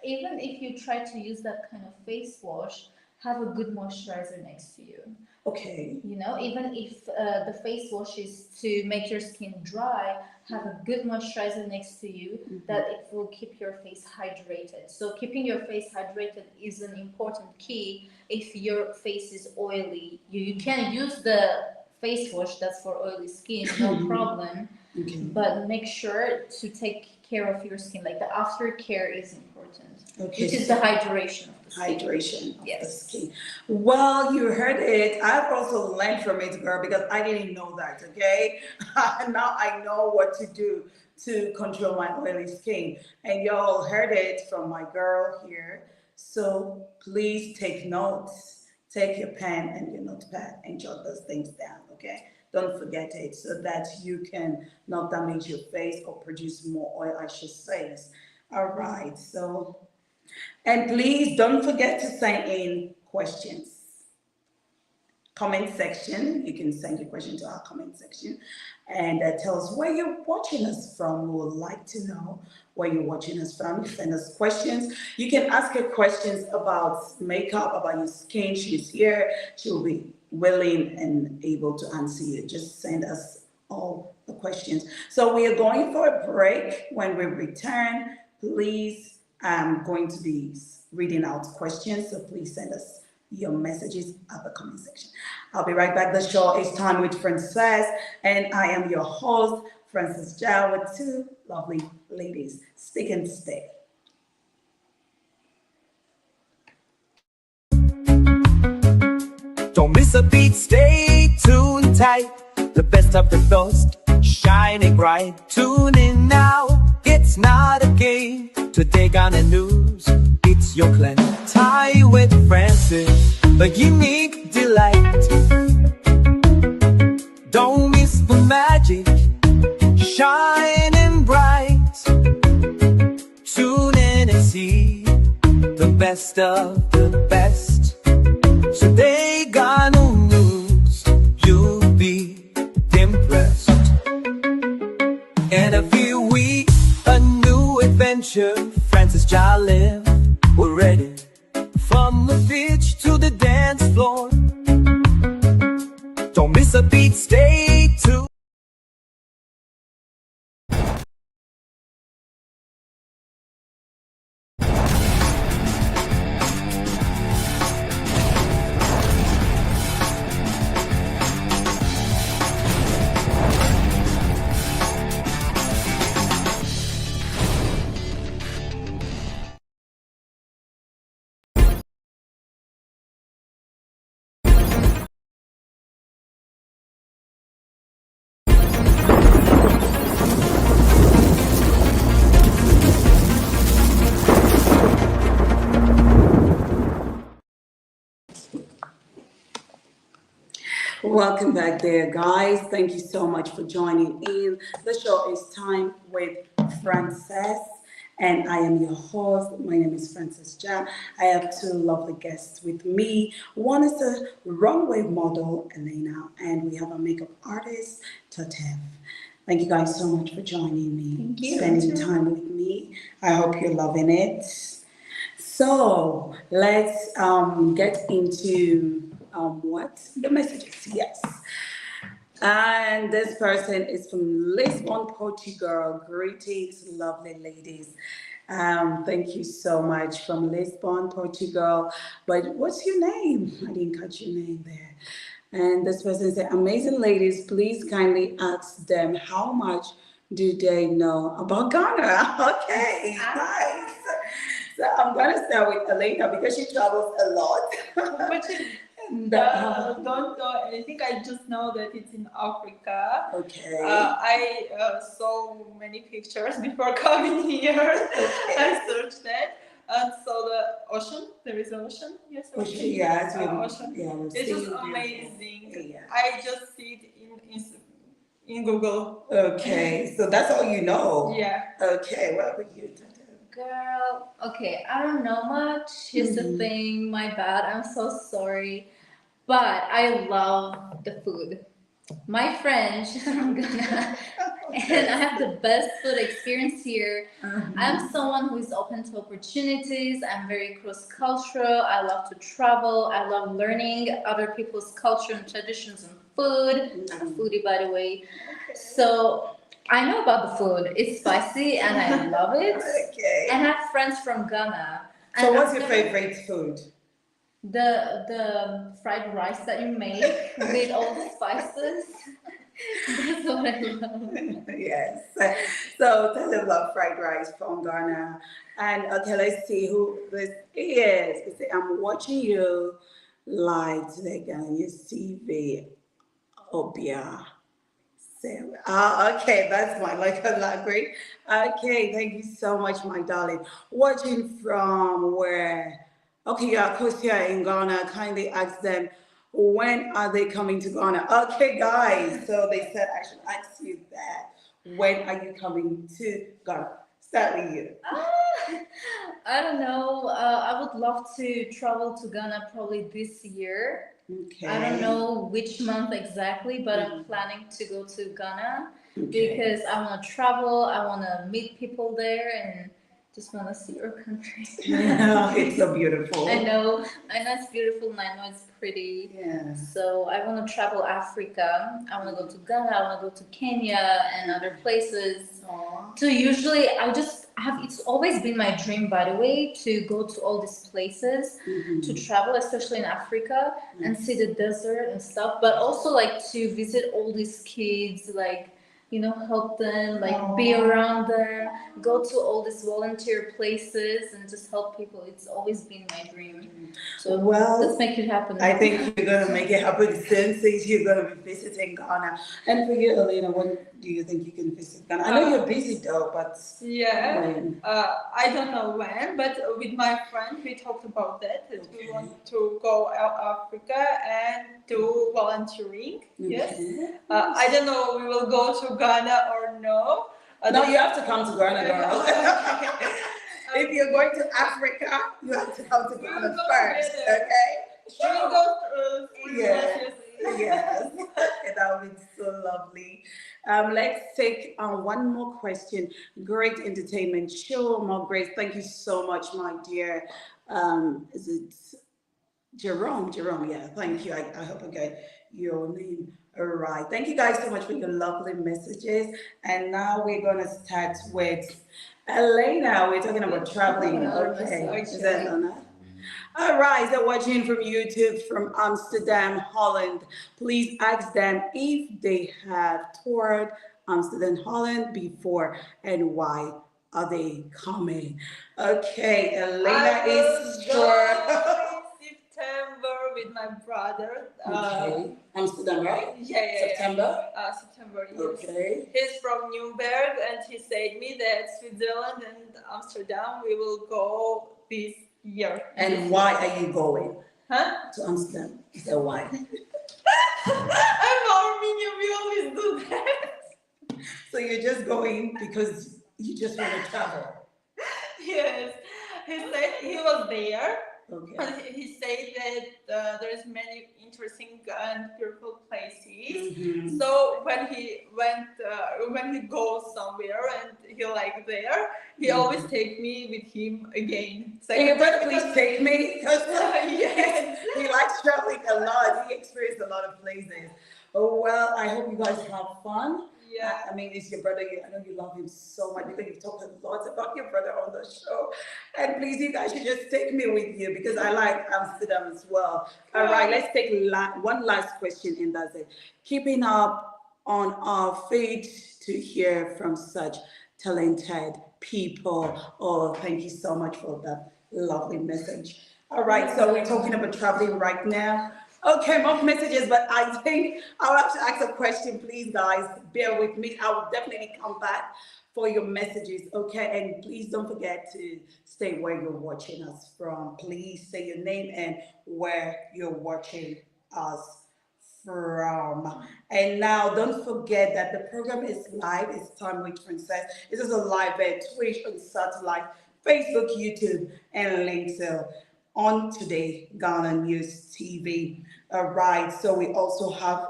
Even if you try to use that kind of face wash, have a good moisturizer next to you. Okay. You know, even if the face wash is to make your skin dry, have a good moisturizer next to you that it will keep your face hydrated. So keeping your face hydrated is an important key if your face is oily. You can use the face wash that's for oily skin, no problem. But make sure to take care of your skin. Like the aftercare is important, which is the hydration of the skin. Hydration of the skin. Well, you heard it. I've also learned from it, girl, because I didn't know that, okay? Now I know what to do to control my oily skin. And y'all heard it from my girl here. So please take notes. Take your pen and your notepad and jot those things down, okay? Don't forget it so that you can not damage your face or produce more oil, I should say. All right, so, and please don't forget to send in questions. Comment section, you can send your question to our comment section and tell us where you're watching us from. We would like to know where you're watching us from. Send us questions. You can ask her questions about makeup, about your skin. She's here. She'll be willing and able to answer you. Just send us all the questions. So we are going for a break. When we return, please, I'm going to be reading out questions. So please send us your messages at the comment section. I'll be right back. The show is Time with Frances, and I am your host, Frances Jao, with two lovely ladies. Stick and stay. Don't miss a beat, stay tuned tight. The best of the best, shining bright. Tune in now, it's not a game. Today Ghana News, it's your clan. Time with Frances, a unique delight. Don't miss the magic, shining bright. Tune in and see the best of the best. Today Ghana News, you'll be impressed. And every week, a new adventure. Frances Jalil, we're ready. From the beach to the dance floor. Don't miss a beat, stay tuned. Welcome back there, guys. Thank you so much for joining in. The show is Time with Frances, and I am your host. My name is Frances Ja. I have two lovely guests with me. One is a runway model, Elena, and we have a makeup artist, Tatev. Thank you guys so much for joining me, Thank you. spending time with me. I hope you're loving it. So let's get into what the messages. Yes. And this person is from Lisbon, Portugal. Greetings, lovely ladies. Thank you so much from Lisbon, Portugal. But what's your name? I didn't catch your name there. And this person said, amazing ladies, please kindly ask them how much do they know about Ghana? Okay, nice. So I'm gonna start with Elena because she travels a lot. But And, don't know anything. I just know that it's in Africa. okay. I saw many pictures before coming here. I searched that. And saw the ocean. There is an ocean. Yes, ocean. Yes, Ocean. yeah, we've It's seen just it. amazing. Yeah. I just see it in Google. Okay, so that's all you know. Yeah. Okay, what about you, Tata? Girl, okay, I don't know much. Here's the thing, my bad. I'm so sorry. But I love the food. My French, I'm gonna, and I have the best food experience here. I'm someone who is open to opportunities. I'm very cross-cultural. I love to travel. I love learning other people's culture and traditions and food. I'm a foodie, by the way. So I know about the food. It's spicy and I love it. Okay. And I have friends from Ghana. So And what's I've your never- favorite food? The fried rice that you make with all the spices. That's what I love. Yes. So Tata love fried rice from Ghana. And okay, let's see who this is. It say, I'm watching you live today, TodayGhanaNews TV. Obia. Okay, that's my like a lot great. Okay, thank you so much, my darling. Watching from where? Okay, yeah, of course, here in Ghana. Kindly ask them when are they coming to Ghana. Okay, guys. So they said I should ask you that. When are you coming to Ghana? Start with you. I don't know. I would love to travel to Ghana probably this year. Okay. I don't know which month exactly, but I'm planning to go to Ghana because I want to travel. I want to meet people there and just want to see your country. It's so beautiful. I know it's beautiful and I know it's pretty. Yeah. So I want to travel Africa. I want to go to Ghana. I want to go to Kenya and other places. Aww. So usually it's always been my dream, by the way, to go to all these places, to travel, especially in Africa, and see the desert and stuff, but also like to visit all these kids, like, help them, like be around them, go to all these volunteer places and just help people. It's always been my dream. So let's make it happen. I think you're going to make it happen since you're going to be visiting Ghana. And for you, Elena, when do you think you can visit Ghana? I know you're busy though, but Yeah. when? I don't know when, but with my friend we talked about that we want to go out Africa and do volunteering. Yes. I don't know we will go to Ghana or no. No, you have to come to Ghana, girl. If you're going to Africa, you have to come to Ghana first, okay? We will go through Yes. Yes, that would be so lovely. Let's take one more question. Great entertainment show, more great. Thank you so much, my dear. Is it Jerome? Jerome, yeah. Thank you. I hope I got your name right. Thank you guys so much for your lovely messages. And now we're gonna start with Elena. We're talking about traveling. Okay. Is that enough? All right, they're watching from YouTube from Amsterdam, Holland. Please ask them if they have toured Amsterdam, Holland before and why are they coming. Okay, Elena is sure. September with my brother. Okay, Amsterdam, right? Yeah. September? September, yes. Okay. He's from Nuremberg and he said me that Switzerland and Amsterdam we will go this year. And why are you going? Huh? To Amsterdam. So why? I'm Armenian, we always do that. So you're just going because you just want to travel. Yes, he said he was there. Okay. And he said that there's many interesting and beautiful places. Mhm. So when he goes somewhere and he like there, he always take me with him again. Can your brother please take me? Because Yes. he likes traveling a lot. He experienced a lot of places. Oh well, I hope you guys have fun. Yeah. I mean, it's your brother. I know you love him so much because you've talked a lot about your brother on the show. And please, you guys should just take me with you because I like Amsterdam as well. All right, let's take one last question, and that's it. Keeping up on our feet to hear from such talented people. Oh, thank you so much for that lovely message. All right, so we're talking about traveling right now. Okay, more messages, but I think I'll have to ask a question, please, guys. Bear with me. I will definitely come back for your messages, okay? And please don't forget to stay where you're watching us from. Please say your name and where you're watching us from. And now, don't forget that the program is live. It's Time with Princess. This is a live at Twitch, on satellite, Facebook, YouTube, and LinkedIn on Today Ghana News TV. All right, so we also have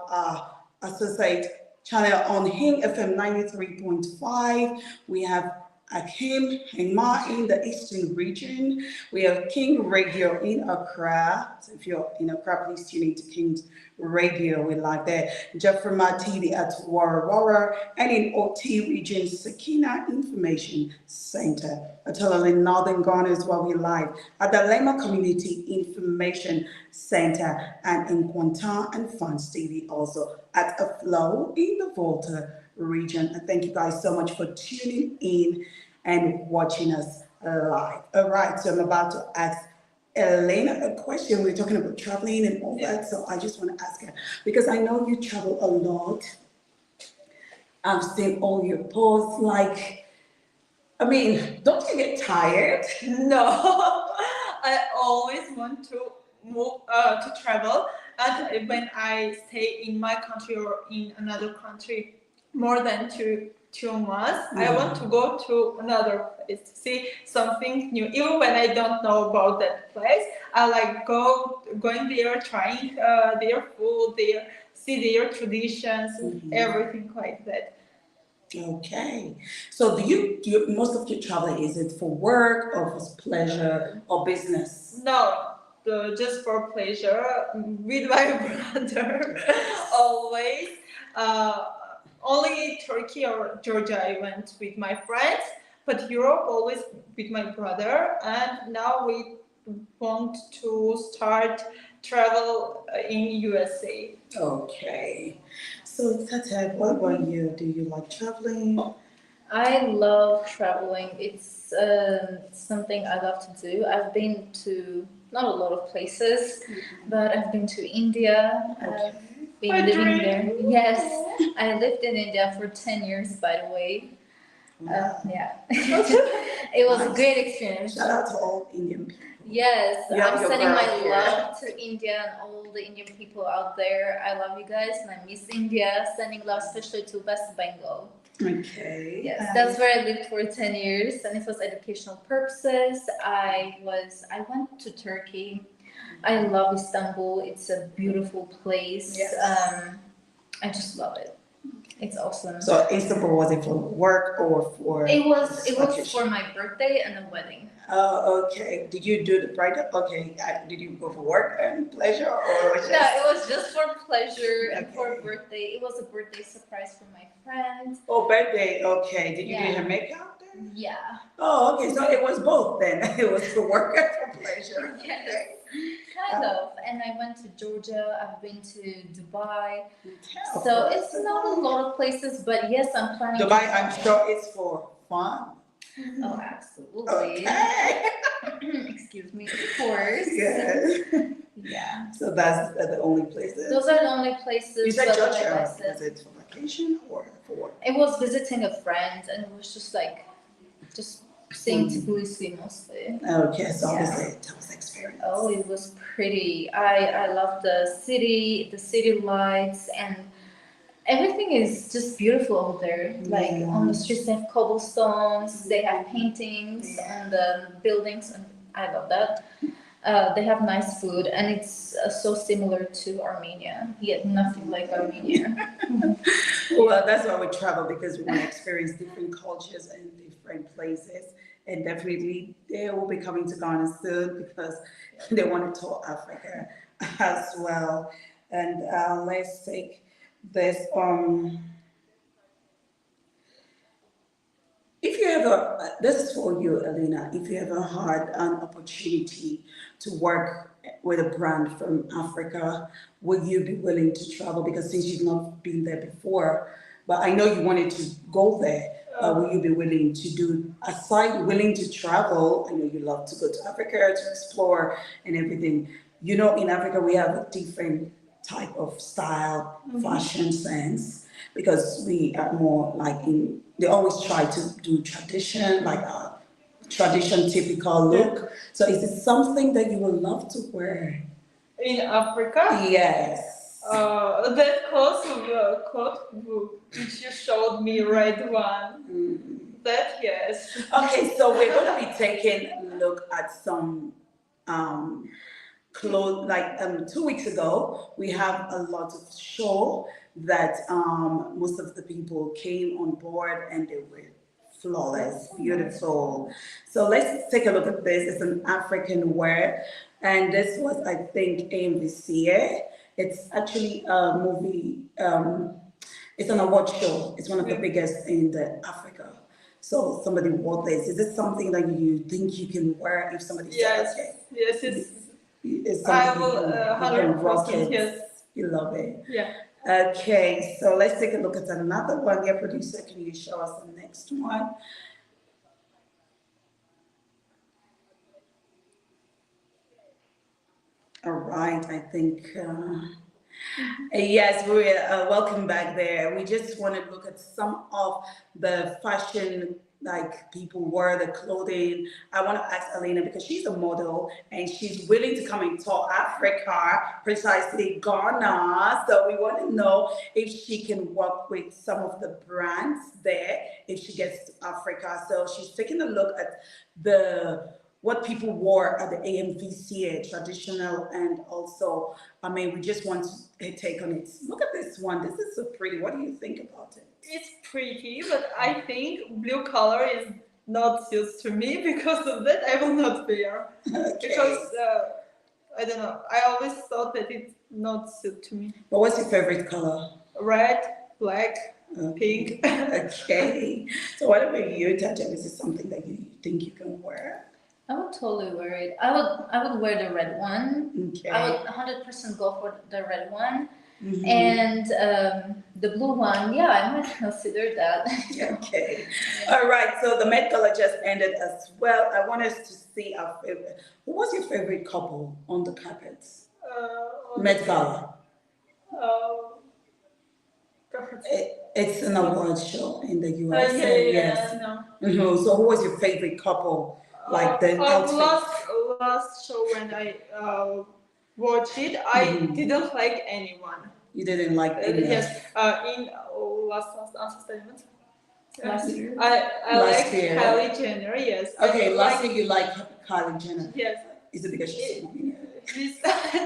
associate channel on Hing FM 93.5. We have Akim Hema in the Eastern region. We have King Radio in Accra. So if you're in Accra, please tune in to King's Radio. We like that. Jeffrema TV at Wara Wara. And in OT region, Sakina Information Center. Atala in Northern Ghana as well. We live at the Lema Community Information Center. And in Kwantan and Fans TV also at a Flow in the Volta region. And thank you guys so much for tuning in and watching us live. All right, so I'm about to ask Elena a question. We're talking about traveling and all that, so I just want to ask her because I know you travel a lot. I've seen all your posts. Like, I mean, don't you get tired? No, I always want to move to travel, and when I stay in my country or in another country more than two months, I want to go to another place to see something new. Even when I don't know about that place, I like going there, trying their food, see their traditions, everything like that. Okay, so do you most of your traveling, is it for work or for pleasure or business? No, just for pleasure with my brother. Always. Only Turkey or Georgia I went with my friends, but Europe always with my brother. And now we want to start travel in USA. Okay, so Tata, what about you? Do you like traveling? I love traveling. It's something I love to do. I've been to not a lot of places, but I've been to India. Okay. I've been living there. Yes, I lived in India for 10 years, by the way. Yeah, it was a great experience. Shout out to all Indian people. Yes, Yeah, I'm your sending girl my here. love to India and all the Indian people out there. I love you guys and I miss India. Sending love especially to West Bengal. Okay. Yes, that's where I lived for 10 years and it was educational purposes. I went to Turkey. I love Istanbul. It's a beautiful place. Yes. I just love it. It's awesome. So Istanbul, was it for work or for? It was vacation? for my birthday and a wedding. Oh, okay. Did you do the bridal? Okay. Did you go for work and pleasure or just? No, it was just for pleasure and for Okay. birthday. It was a birthday surprise for my friend. Oh, birthday. Okay. Did you do Yeah. her makeup then? Yeah. Oh, okay. So it was both then. It was for work and for pleasure. Yes. Okay. Kind of. And I went to Georgia. I've been to Dubai. Okay. So it's not a lot of places, but yes, I'm planning. Dubai, to I'm sure it's for fun. Oh, absolutely. Okay. Excuse me, of course. Yes. Yeah. So that's the only places. Those are the only places. You said but like Georgia. I Was said, it for vacation or for work? it was visiting a friend, and it was just like, just seeing Tbilisi mostly. Okay, so Yeah. obviously tell us the experience. Oh, it was pretty. I love the city lights, and everything is just beautiful over there. Like on the streets, they have cobblestones, they have paintings on the buildings, and I love that. They have nice food, and it's so similar to Armenia, yet nothing like Armenia. Well, that's why we travel, because we want to experience different cultures and different places. And definitely they will be coming to Ghana soon because they want to tour Africa as well. And let's take this. If you ever, this is for you, Elena, if you ever had an opportunity to work with a brand from Africa, would you be willing to travel? Because since you've not been there before, but I know you wanted to go there, will you be willing to do, aside willing to travel, I know you love to go to Africa to explore and everything. You know, in Africa, we have a different type of style, fashion sense, because we are more like in, they always try to do tradition, like a tradition typical look. So is it something that you would love to wear? In Africa? Yes. That coat which you showed me, red one. That, yes. Okay, so we're going to be taking a look at some clothes. Like 2 weeks ago, we have a lot of show that most of the people came on board and they were flawless, beautiful. So let's take a look at this. It's an African wear, and this was, I think, AMVCA. It's actually a movie. It's an award show. It's one of the biggest in Africa. So somebody wore this. Is this something that you think you can wear if somebody says, okay? Yes, It's I something will you can rock 100%, it. yes. You love it. Yeah. Okay, so let's take a look at another one. Yeah, producer, can you show us the next one? All right, I think, yes, we're welcome back there. We just want to look at some of the fashion, like people wear the clothing. I want to ask Elena, because she's a model and she's willing to come and tour Africa, precisely Ghana. So we want to know if she can work with some of the brands there if she gets to Africa. So she's taking a look at what people wore at the AMVCA, traditional, and also, I mean, we just want to take on it. Look at this one. This is so pretty. What do you think about it? It's pretty, but I think blue color is not suits to me. Because of that, I will not wear. Okay. Because I don't know. I always thought that it's not suit to me. But what's your favorite color? Red, black, pink. Okay. So what about you, Tata? Is this something that you think you can wear? I would totally wear it. I would wear the red one. Okay. I would 100% go for the red one. Mhm. And the blue one, yeah, I might consider that. Okay. All right. So the Met Gala just ended as well. I want us to see our favorite. Who was your favorite couple on the carpets? Met Gala. It's an award show in the US. Yes. No. Mhm. So who was your favorite couple? Like the outfit? last show when I watched it, I didn't like anyone. You didn't like any? Yes, in last entertainment. Last year. I Last like year. Kylie Jenner. Yes. Okay, I last year you like Kylie Jenner. Yes. Is it because she's Filipino?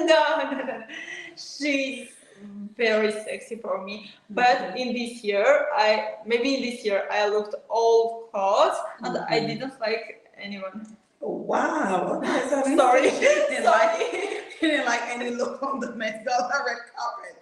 No. She's very sexy for me. But in this year, I looked all clothes and I didn't like anyone. Oh, wow. Okay, so Sorry. You didn't like any look on the Met Gala red carpet.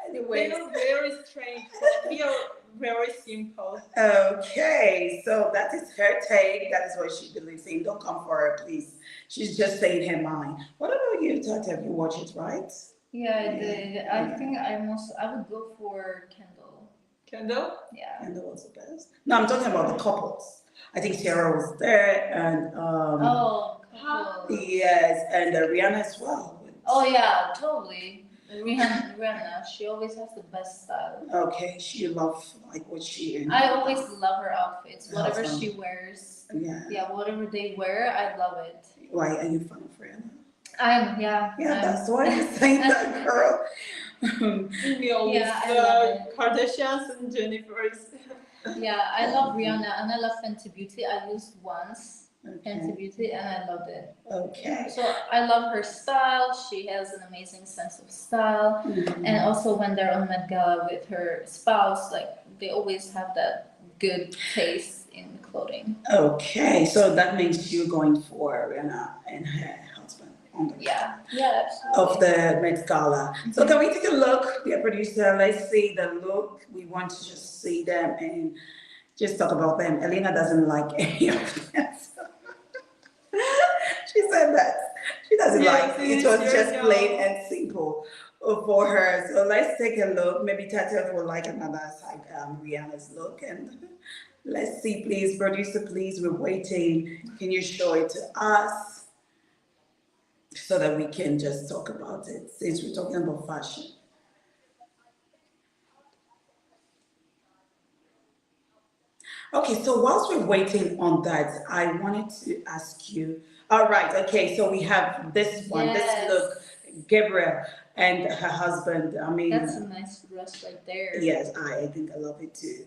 Anyway. They are very strange. We are very simple. Okay, so that is her take. That is what she believes in. Don't come for her, please. She's just saying her mind. What about you, Tata? Have you watched it, right? Yeah, I did. I think I would go for Kendall. Kendall? Yeah. And that was the best. No, I'm talking about the couples. I think Sarah was there, and Couple. yes, and Rihanna as well. Oh yeah, totally. Rihanna, she always has the best style. Okay, she loves like what she. I always love her outfits. Whatever Awesome. she wears. Yeah. Yeah, whatever they wear, I love it. Why are you fan of Rihanna? Yeah. Yeah, that's why I'm saying that, girl. Meal Yeah, with I love it. Kardashians and Jennifers. Yeah, I love Rihanna and I love Fenty Beauty. I used once Fenty Okay. Beauty and I loved it. Okay. So I love her style. She has an amazing sense of style. And also when they're on Met Gala with her spouse, like they always have that good taste in clothing. Okay, so that means you're going for Rihanna and her husband on the Yeah, yeah, absolutely. of the Met Gala. So can we take a look, dear producer? Let's see the look. We want to just see them and just talk about them. Elena doesn't like any of them. So she said that she doesn't like it. It was just plain and simple for her. So let's take a look. Maybe Tata will like another side, Rihanna's look. And let's see, please, producer, please. We're waiting. Can you show it to us so that we can just talk about it since we're talking about fashion? Okay, so whilst we're waiting on that, I wanted to ask you. All right, okay, so we have this one, Yes. this look, Gabrielle and her husband. I mean, That's a nice dress right there. yes, I think I love it too.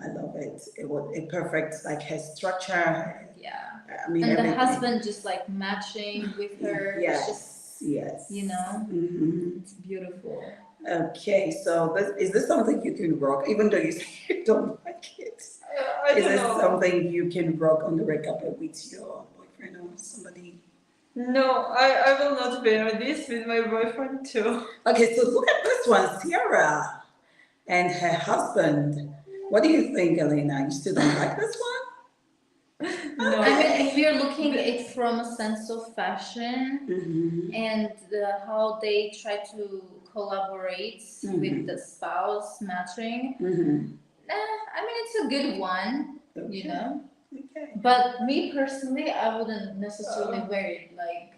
I love it. It was a perfect, like her structure. Yeah. I mean, And the everything. husband just like matching with her. It's just, Yes, yes. you know, Mhm. it's beautiful. Okay, so is this something you can rock, even though you say you don't like it? I Is don't this know. something you can rock on the red carpet with your boyfriend or somebody? No, I will not wear this with my boyfriend too. Okay, so look at this one, Sierra and her husband. What do you think, Elena? You still don't like this one? No. I mean, if we're looking at it from a sense of fashion Mm-hmm. and how they try to collaborate with the spouse matching, Mm-hmm. I mean, it's a good one, you know. Okay. But me personally, I wouldn't necessarily wear it. Like,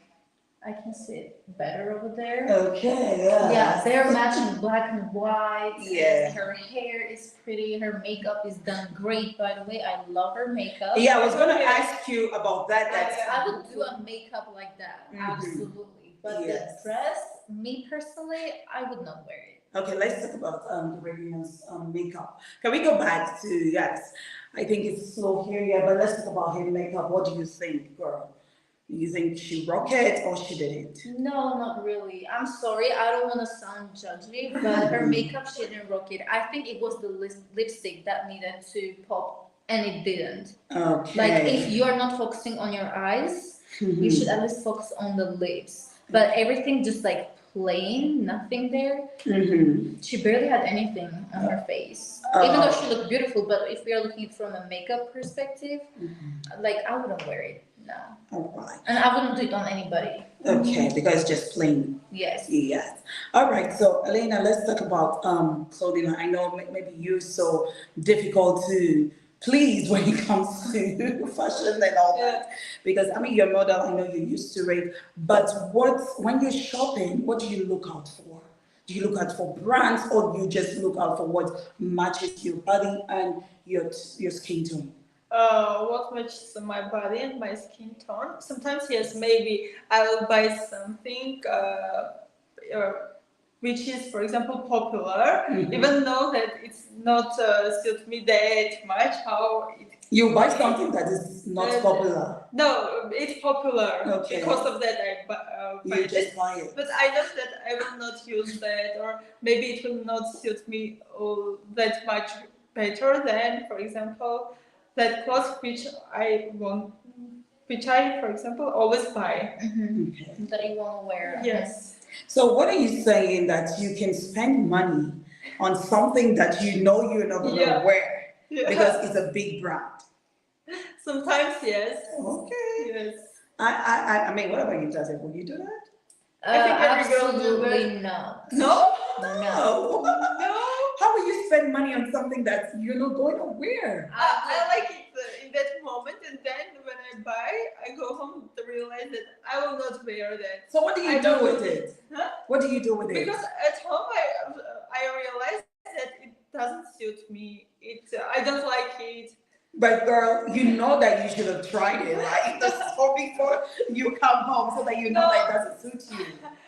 I can see it better over there. Okay, yeah. Yeah, they're matching black and white. Yeah. And her hair is pretty. Her makeup is done great, by the way. I love her makeup. Yeah, I was gonna ask you about that. I would do a makeup like that, absolutely. But Yes. the dress, me personally, I would not wear it. Okay, let's talk about the Radiant's makeup. Can we go back to, yes, I think it's slow here, yeah, but let's talk about her makeup. What do you think, girl? Do you think she rocked it or she didn't? No, not really. I'm sorry, I don't want to sound judgy, but her makeup, she didn't rock it. I think it was the lipstick that needed to pop, and it didn't. Okay. Like, if you are not focusing on your eyes, you should at least focus on the lips. But everything just like plain, nothing there. She barely had anything on her face. Even though she looked beautiful, but if we are looking from a makeup perspective, like I wouldn't wear it, no. All right. And I wouldn't do it on anybody. Okay, because it's just plain. Yes. Yes. All right. So, Elena, let's talk about clothing. I know maybe you're so difficult to please when it comes to fashion and all that, because I mean you're a model. I know you're used to it. But when you're shopping, what do you look out for? Do you look out for brands, or do you just look out for what matches your body and your skin tone? What matches my body and my skin tone? Sometimes, yes, maybe I will buy something which is, for example, popular, even though that it's not suit me that much. How it You buy something that is not popular. No, it's popular. Okay. Because of that, I buy You just it. buy it. But I know that I will not use that, or maybe it will not suit me that much better than, for example, that clothes which I want, which I, for example, always buy. Okay. That you want to wear. Yes. So what are you saying, that you can spend money on something that you know you're not going to wear because it's a big brand? Sometimes, yes. Okay. Yes. I mean, what about you, Joseph? Will you do that? I think every girl do Absolutely not. No? No. No. How will you spend money on something that you're not going to wear? I like it in that moment, and then when I buy, I go home to realize that I will not wear that. So what do you do with it? Huh? What do you do with it? Because at home, I realize that it doesn't suit me. I don't like it. But girl, you know that you should have tried it, right? The store before you come home so that you know that it doesn't suit you.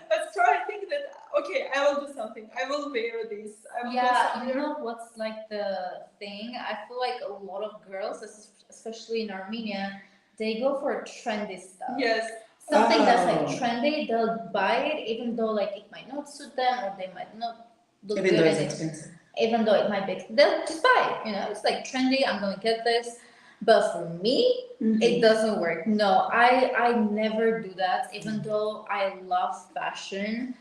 But so I think that okay, I will do something. I will wear this. I will Yeah, go you somewhere. know what's like the thing? I feel like a lot of girls, especially in Armenia, they go for trendy stuff. Yes. Something that's Oh. like trendy, they'll buy it even though like it might not suit them or they might not look Even good though in it's it. expensive. Even though it might be, they'll just buy it. You know, it's like trendy. I'm gonna get this. But for me, it doesn't work. No, I never do that. Even though I love fashion,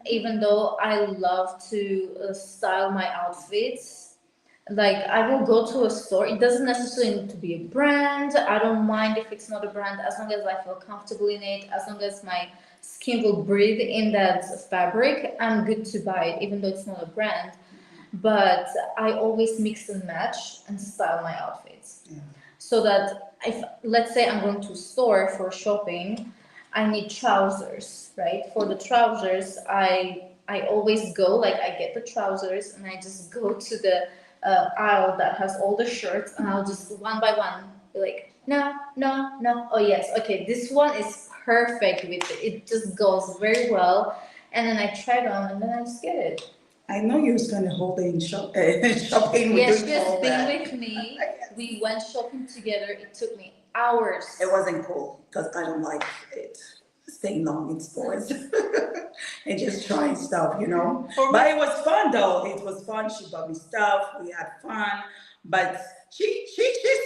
even though I love to style my outfits, like I will go to a store. It doesn't necessarily need to be a brand. I don't mind if it's not a brand as long as I feel comfortable in it, as long as my skin will breathe in that fabric. I'm good to buy it, even though it's not a brand. But I always mix and match and style my outfits. Yeah. So that if let's say I'm going to a store for shopping, I need trousers, right? For the trousers, I always go like I get the trousers and I just go to the aisle that has all the shirts and I'll just one by one be like no no no, oh yes, okay, this one is perfect with it. It just goes very well, and then I try it on and then I just get it. I know you spend a whole day in shopping. Yes, Doing she has all been that. with me. We went shopping together. It took me hours. It wasn't cool because I don't like it staying long in stores and just trying stuff, you know. But it was fun though. It was fun. She bought me stuff. We had fun. But she's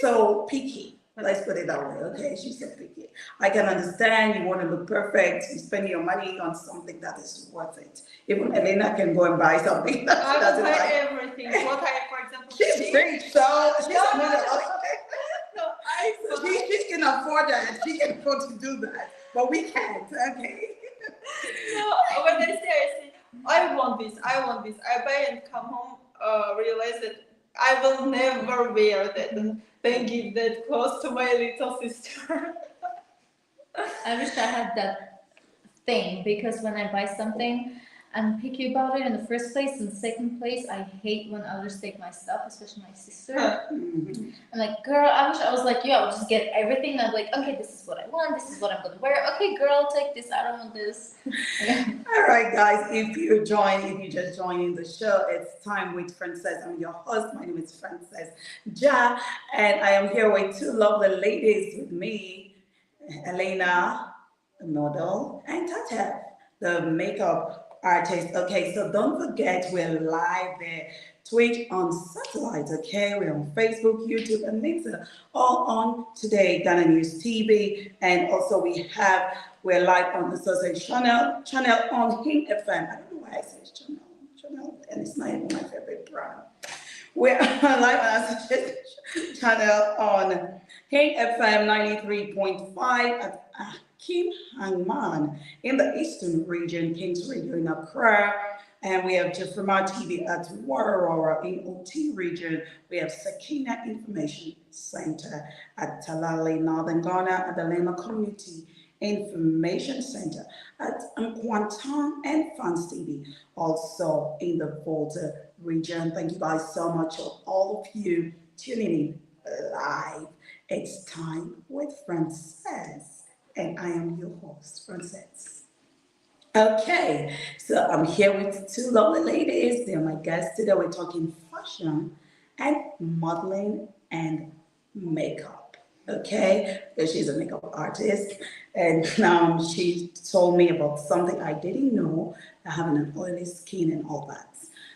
so picky. Let's put it that way, okay? She's so picky. I can understand you want to look perfect. You spend your money on something that is worth it. Even Elena can go and buy something that she I will doesn't buy like. everything. What I, for example, She's rich, so she's No, spending a lot. no, I So she can afford that. She can afford to do that. But we can't, okay? no. When I say, I want this. I want this. I buy and come home. Realize that I will never wear that, and then give that clothes to my little sister. I wish I had that thing because when I buy something, I'm picky about it in the first place. In second place, I hate when others take my stuff, especially my sister. Mhm. I'm like, girl, I wish I was like you. I would just get everything. And I'm like, okay, this is what I want. This is what I'm gonna wear. Okay, girl, take this. I don't want this. All right, guys, if you just joining the show, it's time with Frances. I'm your host. My name is Frances Ja, and I am here with two lovely ladies with me, Elena, the model, and Tata, the makeup artist. Okay, so don't forget we're live there. Twitch on satellite, okay? We're on Facebook, YouTube, and links are all on Today Ghana News TV. And also we're live on the social channel on Hing FM. I don't know why I say channel, and it's not even my favorite brand. We're live on our social channel on Hing FM 93.5 at Kim Hangman in the Eastern region, Kings Radio in Accra. And we have Jeffrema TV at Warrora in OT region. We have Sakina Information Center at Talale, Northern Ghana, at the Lema Community Information Center at Nkwantan and Fans TV, also in the Volta region. Thank you guys so much, all of you tuning in live. It's time with Frances, and I am your host, Frances. Okay, so I'm here with two lovely ladies. They're my guests today. We're talking fashion and modeling and makeup. Okay, because she's a makeup artist, and she told me about something I didn't know, having an oily skin and all that.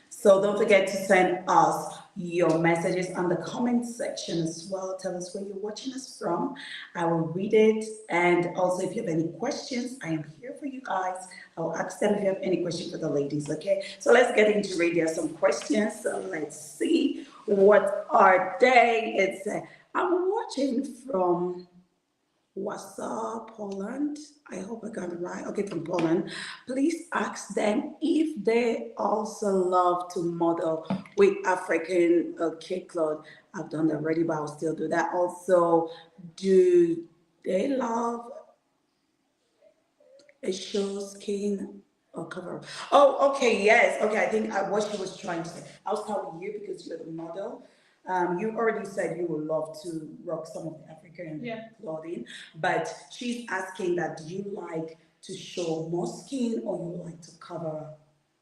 So don't forget to send us your messages on the comment section as well. Tell us where you're watching us from. I will read it. And also, if you have any questions, I am here for you guys. I will ask them if you have any questions for the ladies, okay? So let's get into read. There are some questions. So let's see what are they. It's I'm watching from Warsaw, Poland. I hope I got it right. Okay, from Poland. Please ask them if they also love to model with African cloth. I've done that already, but I'll still do that. Also, do they love a show skin or cover? Oh, okay, yes. Okay, I think what she was trying to say. I'll start with you because you're the model. You already said you would love to rock some of the African clothing, but she's asking that do you like to show more skin or you like to cover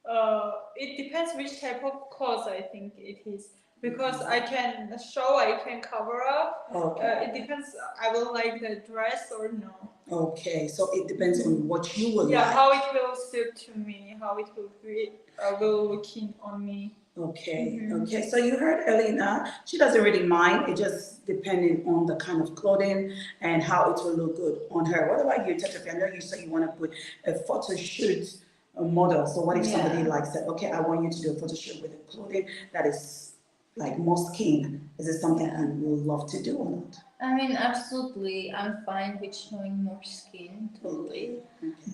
up? It depends which type of clothes I think it is. Because I can show, I can cover up. Okay. It depends. I will like the dress or no. Okay, so it depends on what you will Yeah, like. how it will suit to me, how it will be, will looking on me. Okay, okay. So you heard Elena. She doesn't really mind. It just depending on the kind of clothing and how it will look good on her. What about you, Tata? I know you said you want to put a photo shoot a model. So what if somebody like said, okay, I want you to do a photo shoot with a clothing that is like more skin? Is it something you would love to do or not? I mean, absolutely. I'm fine with showing more skin, totally.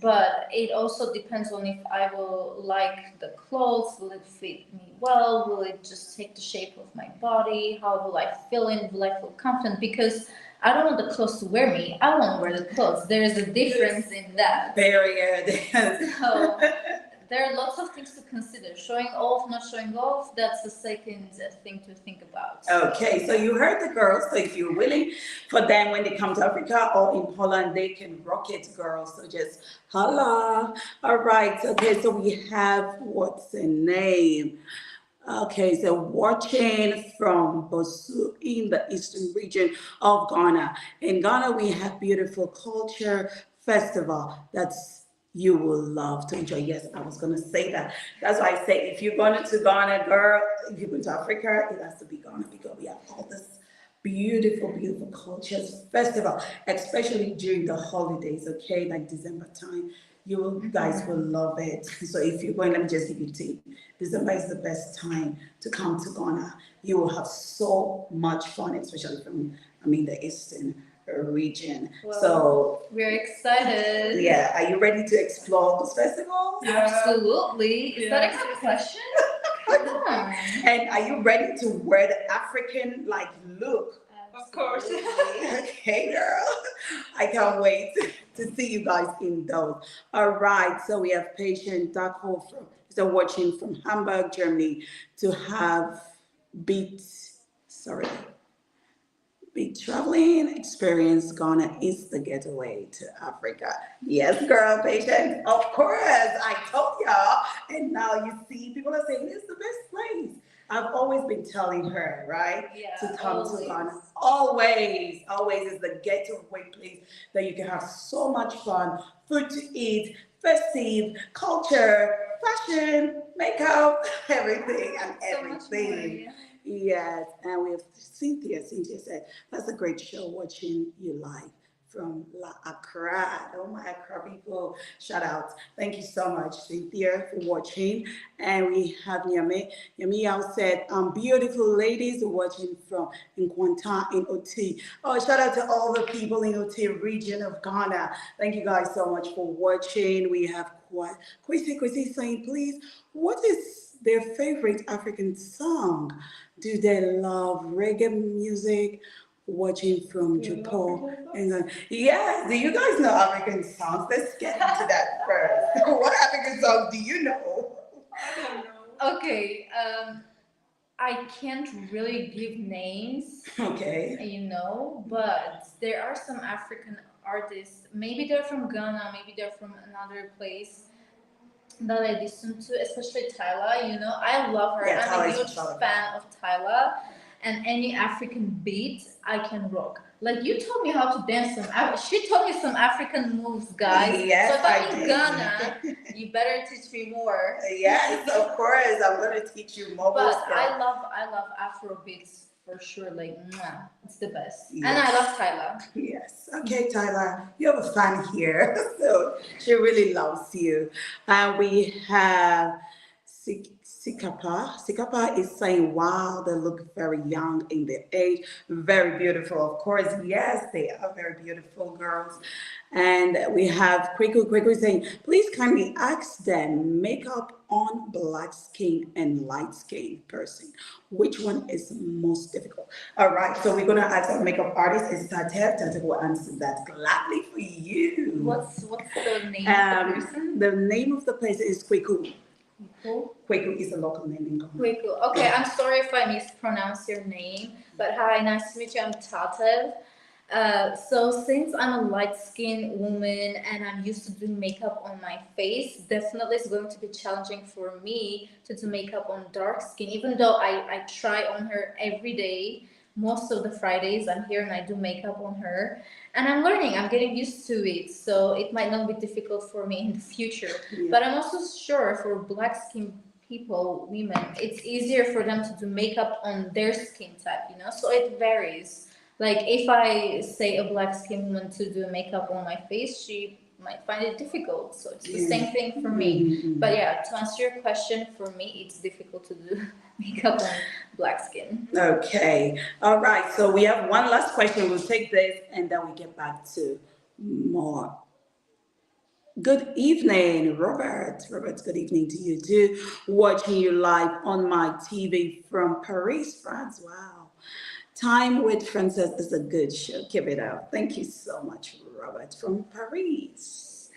But it also depends on if I will like the clothes, will it fit me well, will it just take the shape of my body, how will I feel in, will I feel confident? Because I don't want the clothes to wear me, I want to wear the clothes. There is a difference in that. Barrier. So there are lots of things to consider. Showing off, not showing off, that's the second thing to think about. Okay, so you heard the girls. So if you're willing for them when they come to Africa or in Holland, they can rock it, girls. So just holla. All right. Okay, so we have, what's the name? Okay, so watching from Bosu in the eastern region of Ghana. In Ghana, we have beautiful culture festival that's you will love to enjoy. Yes, I was gonna say that. That's why I say if you're going to Ghana, girl, if you're going to Africa, it has to be Ghana because we have all this beautiful, beautiful cultures festival, especially during the holidays, okay, like December time. You guys will love it. So if you're going, let me just give you a tip. December is the best time to come to Ghana. You will have so much fun, especially from, the eastern region. Well, so we're excited. Yeah, are you ready to explore those festivals? Absolutely. Is that a good question? Come on. And are you ready to wear the African look? Of course. Okay, girl. I can't wait to see you guys in those. All right, so we have patient Dako watching from Hamburg, Germany, to have beat traveling experience. Ghana is the getaway to Africa. Yes, girl, patient. Of course, I told y'all. And now you see, people are saying it's the best place. I've always been telling her, right, to come to Ghana. Always is the getaway place that you can have so much fun, food to eat, festive, culture, fashion, makeup, everything and everything. Yes, and we have Cynthia. Cynthia said, that's a great show watching you live from La Accra. Oh, my Accra people, shout out. Thank you so much, Cynthia, for watching. And we have Nyame. Nyame said, beautiful ladies watching from Nkwanta in Oti. Oh, shout out to all the people in Oti region of Ghana. Thank you guys so much for watching. We have Kwesi saying, please, what is their favorite African song? Do they love reggae music? Watching from Japan. And yes, do you guys know African songs? Let's get into that first. What African songs do you know? I don't know. Okay, I can't really give names. Okay. But there are some African artists. Maybe they're from Ghana, maybe they're from another place that I listen to, especially Tyla. I love her. Yeah, I'm a huge fan of Tyla, and any African beat I can rock. Like, you taught me how to dance she taught me some African moves, guys. Yes, so if I'm in Ghana, you better teach me more. Yes, of course, I'm gonna teach you more. But I love Afro beats for sure. Like, it's the best. Yes. And I love Tyla. Yes. Okay, Tyla, you have a fan here. So she really loves you. And we have Sikapa. Sikapa is saying, wow, they look very young in their age. Very beautiful. Of course, yes, they are very beautiful girls. And we have Kweku saying, please kindly ask them, makeup on black skin and light skin person, which one is most difficult? All right, so we're going to ask our makeup artist, is Tatev. Tatev will answer that gladly for you. What's the name of the person? The name of the place is Kweku. Kweku is a local name in Ghana. Kweku. Okay, I'm sorry if I mispronounce your name, but hi, nice to meet you. I'm Tatev. So since I'm a light-skinned woman and I'm used to doing makeup on my face, definitely it's going to be challenging for me to do makeup on dark skin, even though I try on her every day. Most of the Fridays I'm here and I do makeup on her, and I'm learning, I'm getting used to it, so it might not be difficult for me in the future. Yeah. But I'm also sure for black skin people, women, it's easier for them to do makeup on their skin type, so it varies. Like if I say a black skin woman to do makeup on my face, she might find it difficult. So it's the same thing for me. Mm-hmm. But yeah, to answer your question, for me, it's difficult to do makeup on black skin. Okay. All right. So we have one last question. We'll take this and then we get back to more. Good evening, Robert. Robert, good evening to you too. Watching you live on my TV from Paris, France. Wow. Time with Frances is a good show. Keep it up. Thank you so much, Robert from Paris.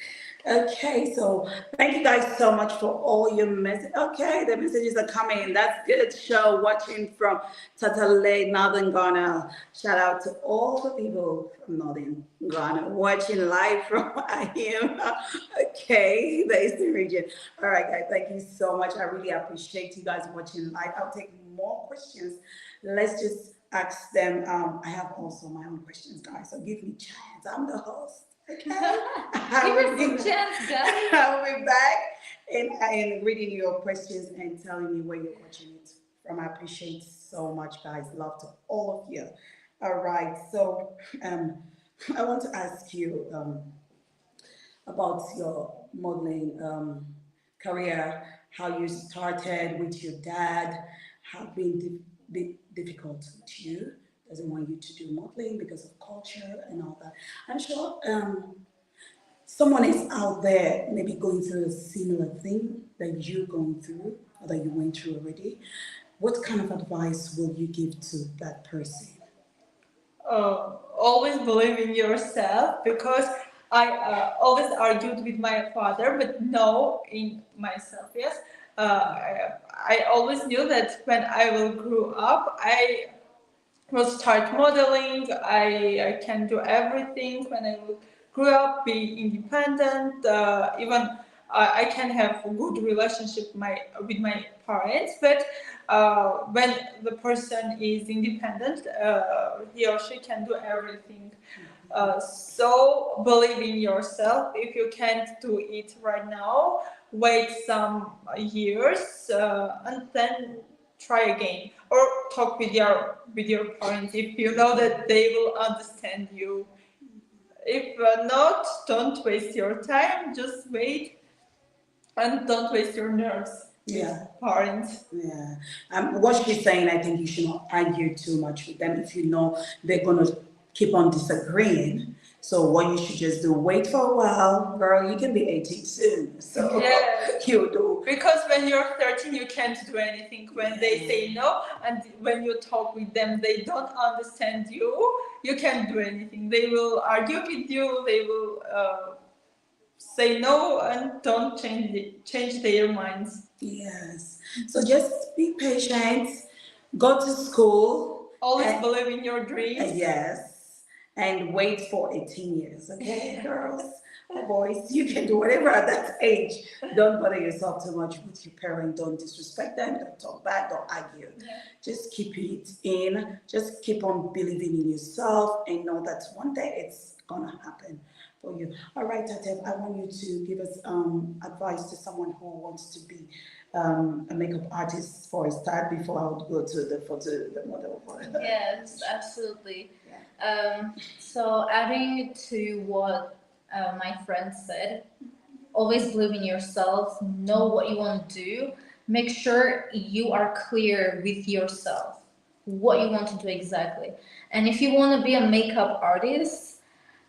Okay, so thank you guys so much for all your messages. Okay, the messages are coming. That's good show. Watching from Tatale, Northern Ghana. Shout out to all the people from Northern Ghana watching live from IM. Okay, the Eastern region. All right, guys, thank you so much. I really appreciate you guys watching live. I'll take more questions. Let's just ask them. I have also my own questions, guys. So give me a chance. I'm the host. Okay. Give us some chance, guys. I'll be back and reading your questions and telling me where you're watching it from. I appreciate so much, guys. Love to all of you. All right. So I want to ask you about your modeling career, how you started with your dad, how been difficult to you. Doesn't want you to do modeling because of culture and all that. I'm sure someone is out there maybe going through a similar thing that you're going through or that you went through already. What kind of advice will you give to that person? Always believe in yourself, because I always argued with my father, but no in myself. Yes, I always knew that when I will grow up, I will start modeling. I can do everything when I will grow up, be independent. Even I can have a good relationship with my parents. But when the person is independent, he or she can do everything. So believe in yourself. If you can't do it right now, wait some years and then try again, or talk with your parents if you know that they will understand you. If not, don't waste your time. Just wait and don't waste your nerves. Yeah. Parents. Yeah. What she's saying, I think you should not argue too much with them if you know they're gonna keep on disagreeing. So what you should just do, wait for a while, girl. You can be 18 soon. So you do. Because when you're 13, you can't do anything. When they say no, and when you talk with them, they don't understand you. You can't do anything. They will argue with you. They will say no and don't change their minds. Yes. So just be patient. Go to school. Always believe in your dreams. Yes. And wait for 18 years, okay, girls or boys, you can do whatever at that age. Don't bother yourself too much with your parents. Don't disrespect them. Don't talk bad. Don't argue. Yeah. Just keep it in. Just keep on believing in yourself and know that one day it's gonna happen for you. All right, Tatev, I want you to give us advice to someone who wants to be a makeup artist for a start before I would go to the model. Yes, absolutely. So adding to what my friend said, always believe in yourself, know what you want to do, make sure you are clear with yourself, what you want to do exactly. And if you want to be a makeup artist,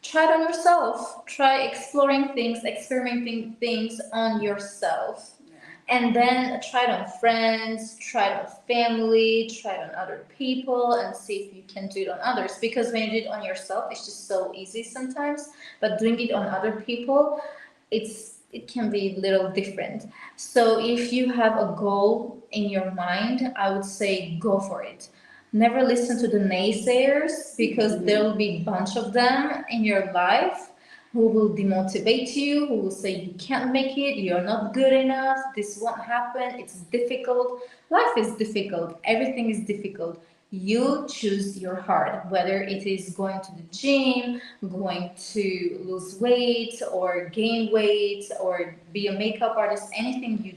try it on yourself. Try exploring things, experimenting things on yourself. And then try it on friends, try it on family, try it on other people, and see if you can do it on others. Because when you do it on yourself, it's just so easy sometimes. But doing it on other people, it's it can be a little different. So if you have a goal in your mind, I would say go for it. Never listen to the naysayers, because there will be a bunch of them in your life who will demotivate you, who will say you can't make it, you're not good enough, this won't happen, it's difficult. Life is difficult, everything is difficult. You choose your heart, whether it is going to the gym, going to lose weight or gain weight or be a makeup artist, anything you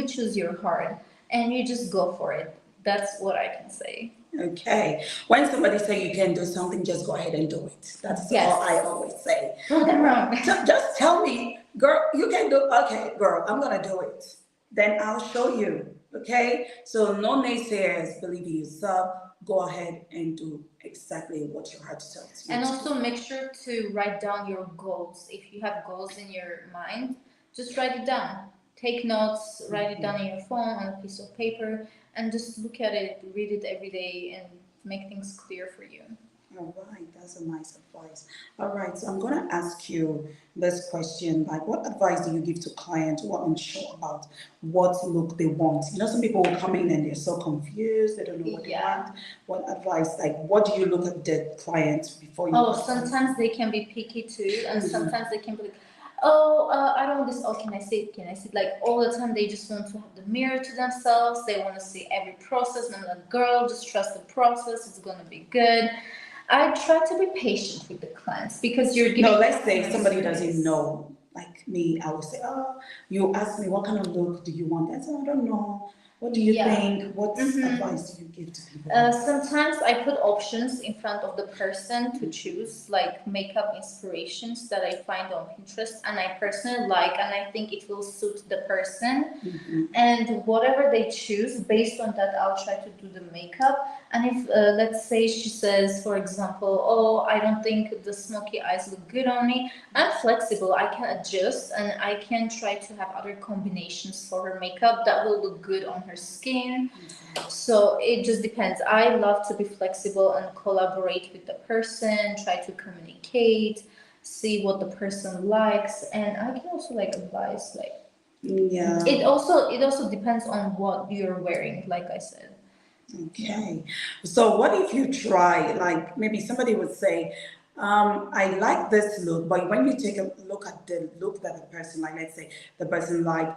choose your heart and you just go for it. That's what I can say. Okay. When somebody say you can do something, just go ahead and do it. That's Yes. all I always say. Prove them wrong. Just tell me, girl, you can do. Okay, girl, I'm gonna do it. Then I'll show you. Okay. So no naysayers. Believe in yourself. Go ahead and do exactly what your heart tells you. And to also do. make sure to write down your goals. If you have goals in your mind, just write it down. Take notes, write it down on your phone, on a piece of paper, and just look at it, read it every day, and make things clear for you. All right, that's a nice advice. All right, so I'm going to ask you this question, like what advice do you give to clients who are unsure about what look they want? You know, some people will come in and they're so confused, they don't know what they want. What advice, like what do you look at the client before you? Oh, sometimes they can be picky too, and sometimes they can be like, oh, I don't want this. Oh, can I see it? Can I see it? Like all the time, they just want to have the mirror to themselves. They want to see every process. And I'm like, girl, just trust the process. It's gonna be good. I try to be patient with the clients because you're giving. No, let's say somebody doesn't know. Like me, I will say, oh, you ask me what kind of look do you want? I say, I don't know. What do you think? What advice do you give to people? Sometimes I put options in front of the person to choose, like makeup inspirations that I find on Pinterest and I personally like, and I think it will suit the person. And whatever they choose, based on that, I'll try to do the makeup. And if, let's say, she says, for example, oh, I don't think the smoky eyes look good on me, I'm flexible. I can adjust and I can try to have other combinations for her makeup that will look good on her skin. So it just depends. I love to be flexible and collaborate with the person, try to communicate, see what the person likes, and I can also like advise like it also depends on what you're wearing, like I said. Okay. So what if you try, like maybe somebody would say, I like this look, but when you take a look at the look that the person like, let's say the person like,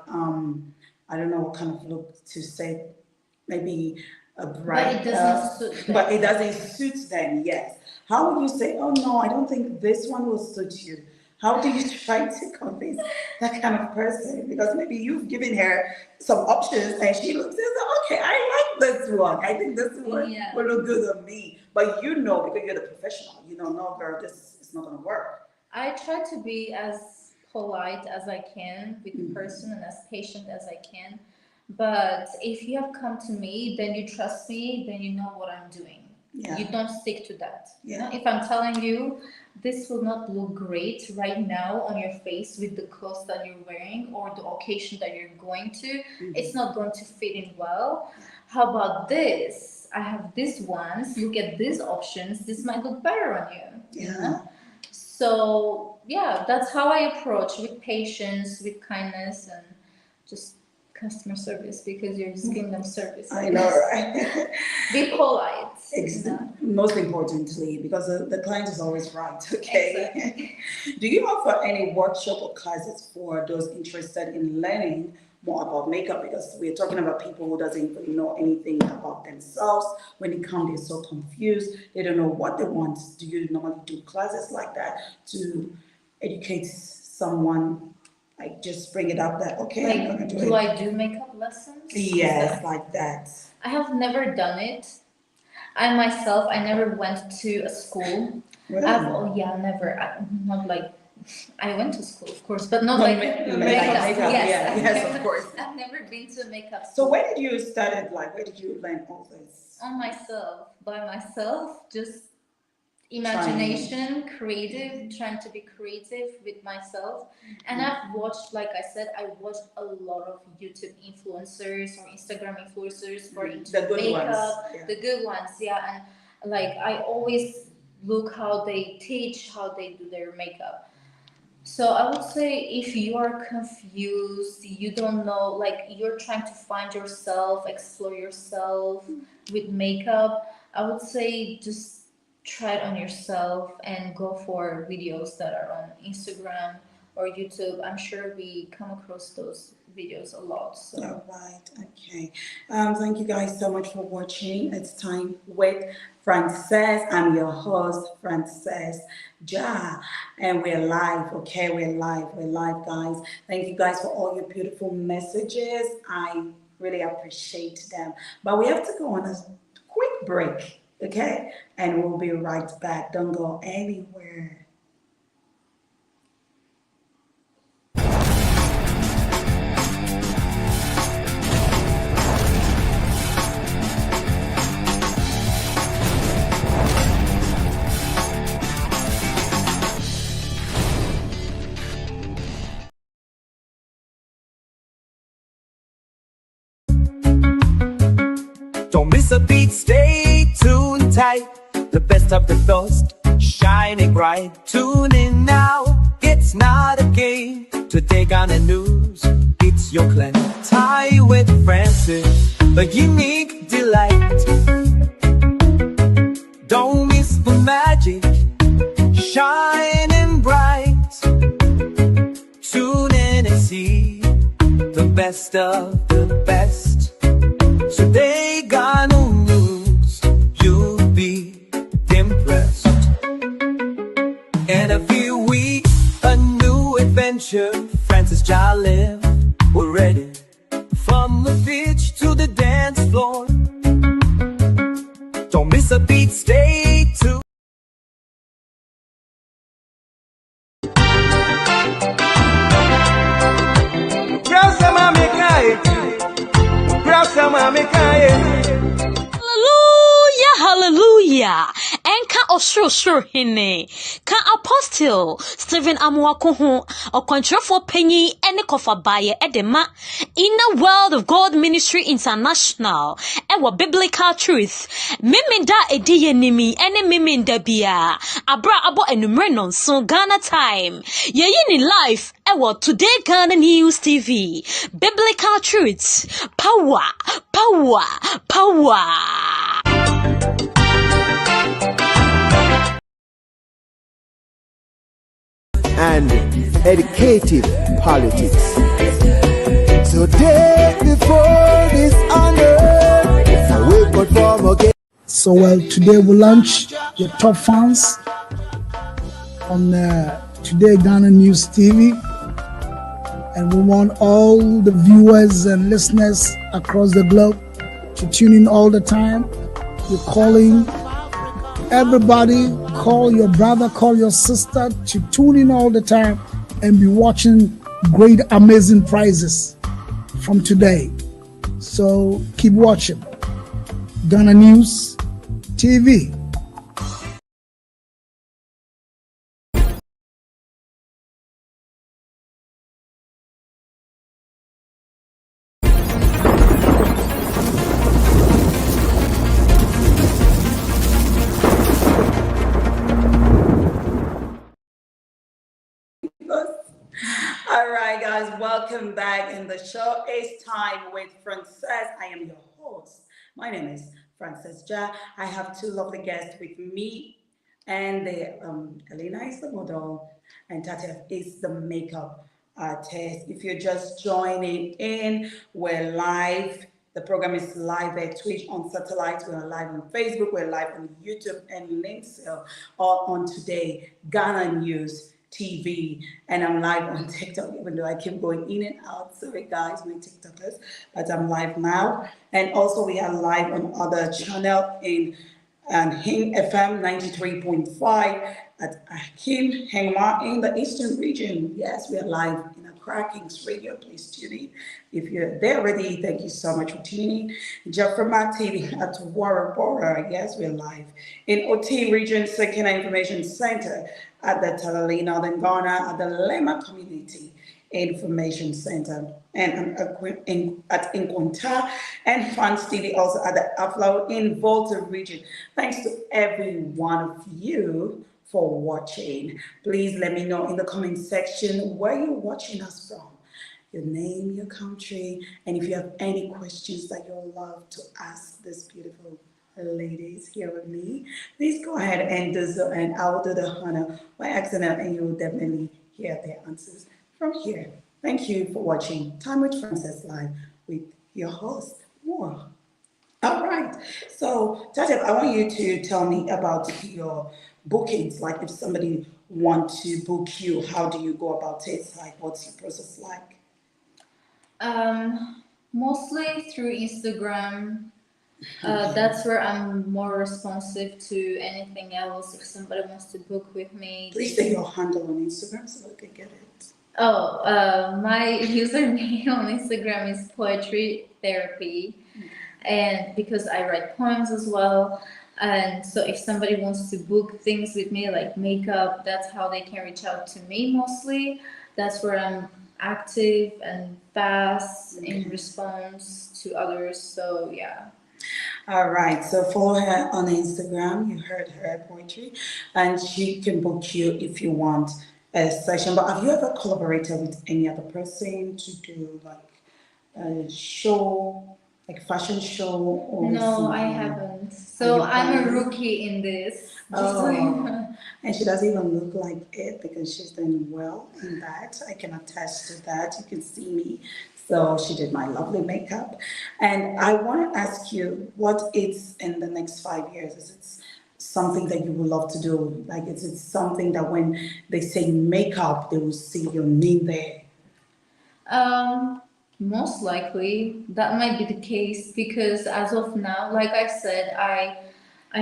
I don't know what kind of look to say, maybe a bright, but it doesn't suit them. But it doesn't suit them, yes. How would you say, oh no, I don't think this one will suit you? How do you try to convince that kind of person? Because maybe you've given her some options and she looks and says, okay, I like this one. I think this one will look good on me. But you know, because you're the professional, you know, no, girl, this is not going to work. I try to be as polite as I can with the person and as patient as I can. But if you have come to me, then you trust me, then you know what I'm doing. Yeah. You don't stick to that. You know, if I'm telling you this will not look great right now on your face with the clothes that you're wearing or the occasion that you're going to, it's not going to fit in well. How about this? I have these ones. Look at these options. This might look better on you. You know? So yeah, that's how I approach, with patience, with kindness, and just customer service, because you're just giving them service. I know, right? Be polite. Most importantly, because the client is always right, okay? Exactly. Do you offer any workshop or classes for those interested in learning more about makeup? Because we're talking about people who doesn't really know anything about themselves. When they come, they're so confused. They don't know what they want. Do you normally do classes like that to educate someone? Like just bring it up that, okay, like, I'm gonna do it. Do I do makeup lessons? Yes, like that. I have never done it. I myself, I never went to a school. Really? Never. Not like, I went to school, of course, but not like makeup. Yes, of course. I've never been to a makeup So school. where did you start it? Like, where did you learn all this? On myself, by myself, just imagination, trying to be creative with myself. And I've watched, like I said, I watched a lot of YouTube influencers or Instagram influencers for makeup, the good ones, and like I always look how they teach, how they do their makeup. So I would say if you are confused, you don't know, like you're trying to find yourself, explore yourself with makeup, I would say just try it on yourself and go for videos that are on Instagram or YouTube. I'm sure we come across those videos a lot. So All right, okay. Thank you guys so much for watching. It's time with Frances. I'm your host, Frances Ja, and we're live. Okay, we're live, guys. Thank you guys for all your beautiful messages. I really appreciate them. But we have to go on a quick break, okay? And we'll be right back. Don't go anywhere. Don't miss a beat, stay tuned tight. The best of the best, shining bright. Tune in now, it's not a game. Today Ghana News, it's your clan. Tie with Francis, a unique delight. Don't miss the magic, shining bright. Tune in and see the best of the best. Today Ghana News, you'll be impressed. And every week, a new adventure. Francis Jalil, we're ready. From the beach to the dance floor. Don't miss a beat, stay tuned. Hallelujah, hallelujah. Enka osro hine. Ka apostle Stephen Amuakoho, okwantrofo penyi ene kofa baye edema Inner World of God Ministry International. Ewa biblical truth. Miminda ediye nimi ene miminda bia. Abra abo enumre nonso Ghana time. Yeyini life ewa Today Ghana News TV. Biblical truths. Power, power, power. And educative politics. Today, before this honor, we perform again. So, today we launch your top fans on Today Ghana News TV, and we want all the viewers and listeners across the globe to tune in all the time. We're calling everybody, call your brother, call your sister to tune in all the time and be watching great, amazing prizes from today. So keep watching Ghana News TV. All right, guys, welcome back. And the show is Time with Frances. I am your host. My name is Frances Ja. I have two lovely guests with me, and Elena is the model, and Tata is the makeup artist. If you're just joining in, we're live. The program is live at Twitch, on satellite. We're live on Facebook. We're live on YouTube and links all on Today Ghana News TV, and I'm live on TikTok, even though I keep going in and out. Sorry guys, my TikTokers, but I'm live now. And also we are live on other channel in Hing FM 93.5 at Akim Hengma in the Eastern region. Yes, we are live in Accra Kings Radio. Please tune in. If you're there already, thank you so much for tuning in. Jaframa TV at Warabora. Yes, we're live in OT Region Second Information Center at the Talali Northern Ghana at the Lema Community Information Center, and at Inquanta, and Fans TV also at the Upload in Volta region. Thanks to every one of you for watching. Please let me know in the comment section where you're watching us from. Your name, your country, and if you have any questions that you'd love to ask this beautiful ladies here with me, please go ahead and do so, and I will do the honor by asking them, and you will definitely hear their answers from here. Thank you for watching Time with Frances Live with your host, Moore. All right. So, Tatef, I want you to tell me about your bookings. Like, if somebody wants to book you, how do you go about it? Like, what's your process like? Mostly through Instagram. That's where I'm more responsive to anything else. If somebody wants to book with me, Please say your handle on Instagram so we can get it. Oh, my username on Instagram is Poetry Therapy, and because I write poems as well, and so if somebody wants to book things with me like makeup, that's how they can reach out to me mostly. That's where I'm active and fast in response to others. So yeah. All right, so follow her on Instagram. You heard her poetry, and she can book you if you want a session. But have you ever collaborated with any other person to do like a show, like fashion show? Or No, I haven't. So I'm a rookie in this. Oh, and she doesn't even look like it because she's doing well in that. I can attest to that. You can see me. So she did my lovely makeup. And I want to ask you, what is in the next 5 years? Is it something that you would love to do? Like, is it something that when they say makeup, they will see your name there? Most likely that might be the case because as of now, like I said, I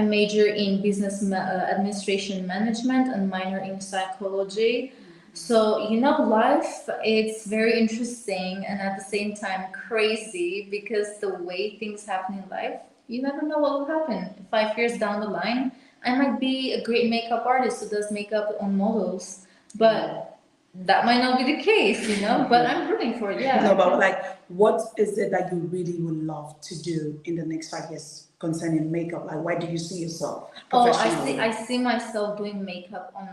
major in business administration management and minor in psychology. So, life, it's very interesting and at the same time crazy because the way things happen in life, you never know what will happen. 5 years down the line, I might be a great makeup artist who does makeup on models, but that might not be the case, but I'm rooting for it, yeah. No, but like, what is it that you really would love to do in the next 5 years concerning makeup? Like, where do you see yourself professionally? I see myself doing makeup on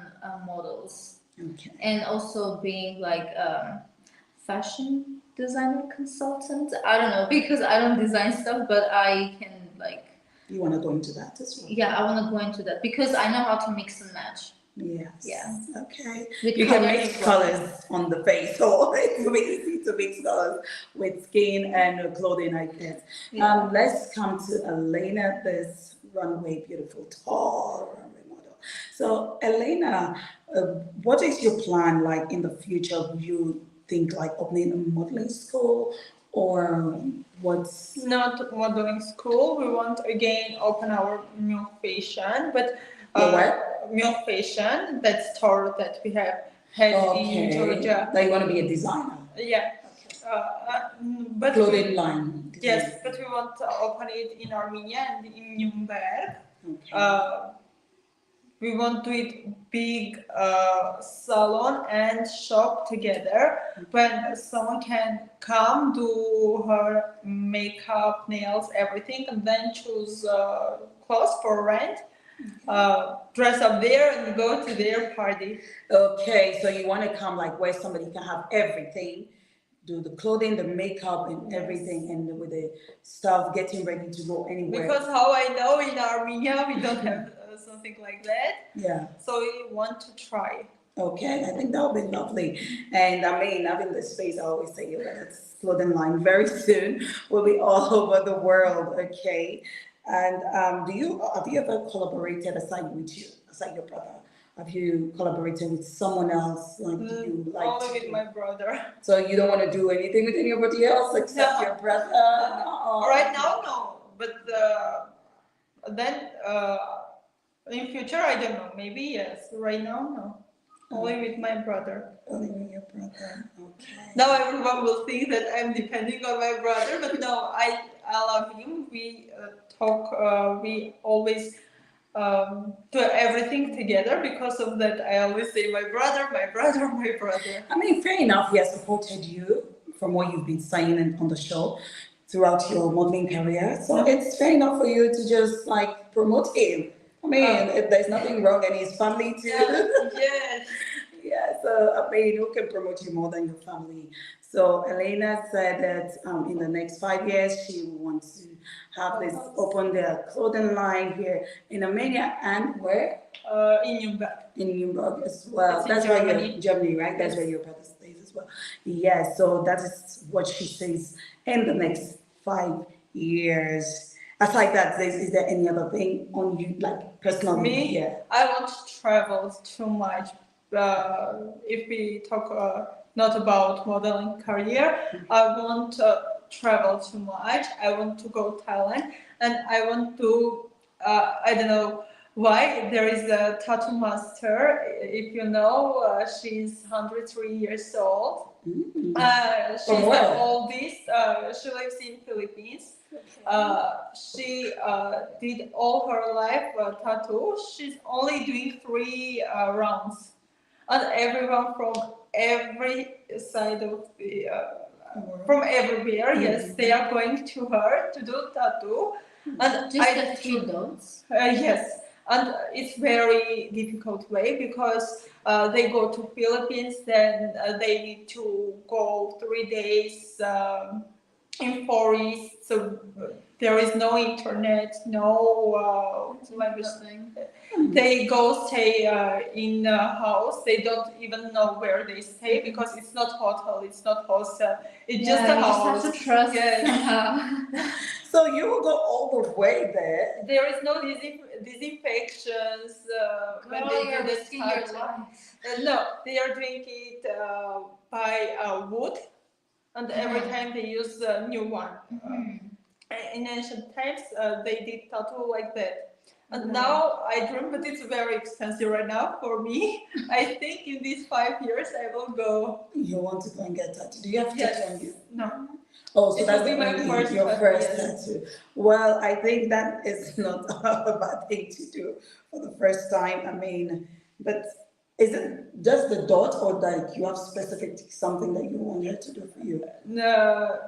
models. Okay. And also being like fashion designer consultant. I don't know because I don't design stuff, but I can like. You want to go into that as well? Yeah, I want to go into that because I know how to mix and match. Yes. Yeah. Okay. With you can mix colors on the face, so it's really easy to mix colors with skin and clothing, I guess. Yeah. Let's come to Elena, this runway beautiful, tall runway model. So, Elena, what is your plan like in the future? Do you think like opening a modeling school or what's? Not modeling school. We want again open our milk fashion, but milk fashion, that store that we have had in Georgia. That you want to be a designer? Yeah. But clothing line. Yes, but we want to open it in Armenia and in Nuremberg. Okay. We want to do it big salon and shop together when someone can come do her makeup, nails, everything, and then choose clothes for rent. Dress up there and go to their party. Okay, so you want to come like where somebody can have everything, do the clothing, the makeup, and everything, and with the stuff, getting ready to go anywhere. Because how I know in Armenia we don't have something like that. Yeah. So we want to try. Okay, I think that would be lovely. And I mean, having this space, I always say, this clothing line very soon will be all over the world. Okay. And have you ever collaborated aside your brother? Have you collaborated with someone else? Like, do you like only with my brother. So you don't want to do anything with anybody else except your brother? Right now, no. But then in future, I don't know. Maybe yes. Right now, no. Only with my brother. Only with your brother. Okay. Now everyone will think that I'm depending on my brother, but no, I love him. We talk. We always do everything together. Because of that, I always say my brother, my brother, my brother. I mean, fair enough. He has supported you from what you've been saying on the show throughout your modeling career. So it's fair enough for you to just like promote him. I mean, there's nothing wrong, and his family too. Yes. Yeah, so I mean, who can promote you more than your family? So Elena said that in the next 5 years she wants to have this open their clothing line here in Armenia and where? In Nuremberg. In Nuremberg as well. It's That's in where Germany. you're Germany, right? That's where your brother stays as well. Yeah, so that is what she says in the next 5 years. Aside that, is there any other thing on you, like personally? Me, Yeah. I want to travel too much. If we talk not about modeling career, I want to travel too much. I want to go Thailand, and I want to. I don't know why there is a tattoo master. If you know, she's 103 years old. She's From where? the oldest. She lives in Philippines. She did all her life tattoo. She's only doing 3 rounds, and everyone from every side of the from everywhere, yes, they are going to her to do tattoo. And Just the 3 dots. yes, and it's very difficult way because they go to Philippines, then they need to go 3 days in forest, so there is no internet, no Language thing. they go stay in a house. They don't even know where they stay because it's not hotel, it's not hostel. It's just a you house. just have to trust Yes. somehow. So you will go all the way there. There is no disinfections when Girl, they do you're the risking your tattoo. life. No, they are doing it by wood, and every time they use a new one. In ancient times, they did tattoo like that. And now I dream, but it's very expensive right now for me. I think in these 5 years I will go. You want to go and get tattooed? Do you have Yes. tattoo on you? No. Oh, so It that's will be my first your tattoo, first yes. tattoo. Well, I think that is not a bad thing to do for the first time. I mean, but is it just the dot, or like you have specific something that you want her to do for you? No.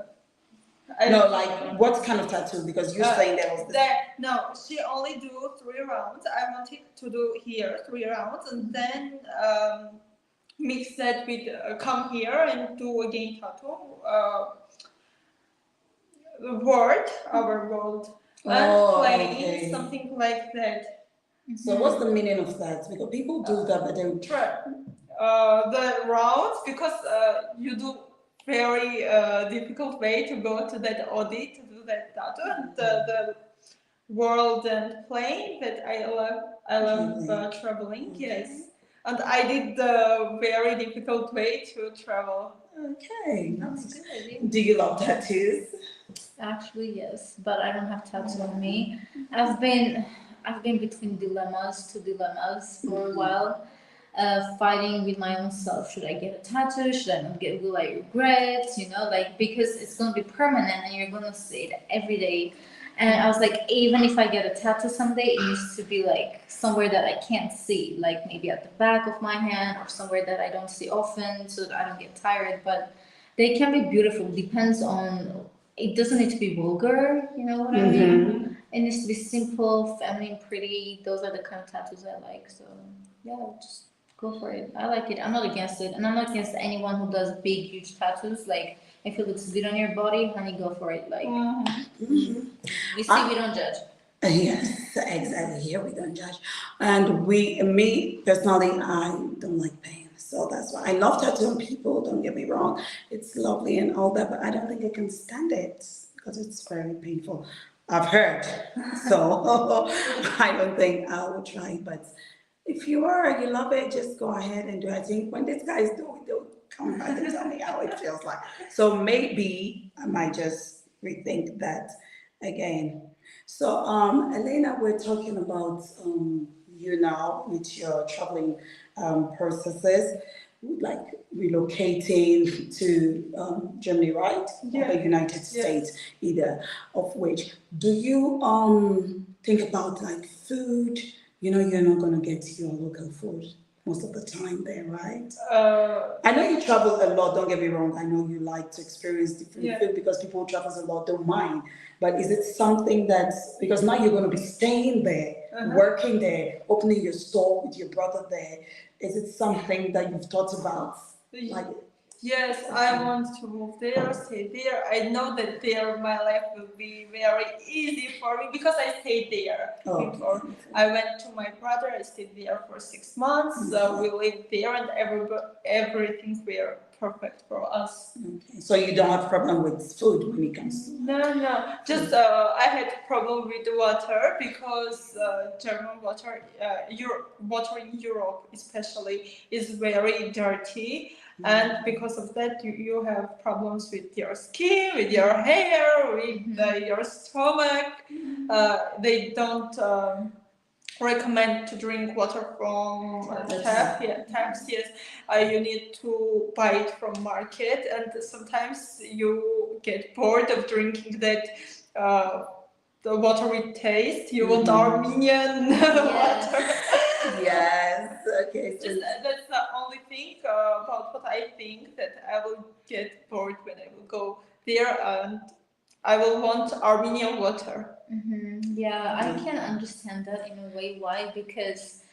No, like what kind of tattoo? Because you're saying there was this. No, she only do 3 rounds. I wanted to do here 3 rounds, and then mix that with come here and do again tattoo. Our world, and playing okay. something like that. So what's the meaning of that? Because people do that, but they The rounds, because you do very difficult way to go to that audit to do that tattoo, and the world and plane that I love traveling. Yes, and I did the very difficult way to travel. Okay, nice. Do you love tattoos? Actually, yes, but I don't have tattoo on me. I've been between two dilemmas for a while, fighting with my own self. Should I get a tattoo? Should I not get? Will I regret? Like, because it's gonna be permanent and you're gonna see it every day. And I was like, even if I get a tattoo someday, it needs to be like somewhere that I can't see, like maybe at the back of my hand or somewhere that I don't see often, so that I don't get tired. But they can be beautiful. Depends on. It doesn't need to be vulgar. You know what I mean? It needs to be simple, feminine, pretty. Those are the kind of tattoos I like. So yeah, just go for it. I like it. I'm not against it, and I'm not against anyone who does big, huge tattoos. Like, if it looks good on your body, honey, go for it. Like, we see, we don't judge. Yes, exactly. Here we don't judge. And me personally, I don't like pain. So that's why I love tattooing people, don't get me wrong. It's lovely and all that, but I don't think I can stand it because it's very painful. I've heard. So I don't think I will try it. But if you love it, just go ahead and do it. I think when these guys do it, they'll come back and tell me how it feels like. So maybe I might just rethink that again. So, Elena, we're talking about you now with your traveling processes, like relocating to Germany, right? Yeah. Or the United States, either of which. Do you think about like food? You're not going to get your local food most of the time there, right? I know you travel a lot, don't get me wrong. I know you like to experience different food because people who travel a lot don't mind. But is it something that's, because now you're going to be staying there, working there, opening your store with your brother there? Is it something that you've thought about? Like, yes, I want to move there, stay there. I know that there my life will be very easy for me because I stayed there before. I went to my brother, I stayed there for 6 months. We lived there and everything's very perfect for us. Okay. So you don't have problem with food when it comes to... No. Just I had problem with the water because German water, water in Europe especially, is very dirty. And because of that, you have problems with your skin, with your hair, with your stomach. They don't recommend to drink water from taps. Yes, you need to buy it from market, and sometimes you get bored of drinking that. The watery taste. You want Armenian water. Yes. Okay. So that's the only thing about what I think, that I will get bored when I will go there, and I will want Armenian water. Yeah, I can understand that in a way. Why? Because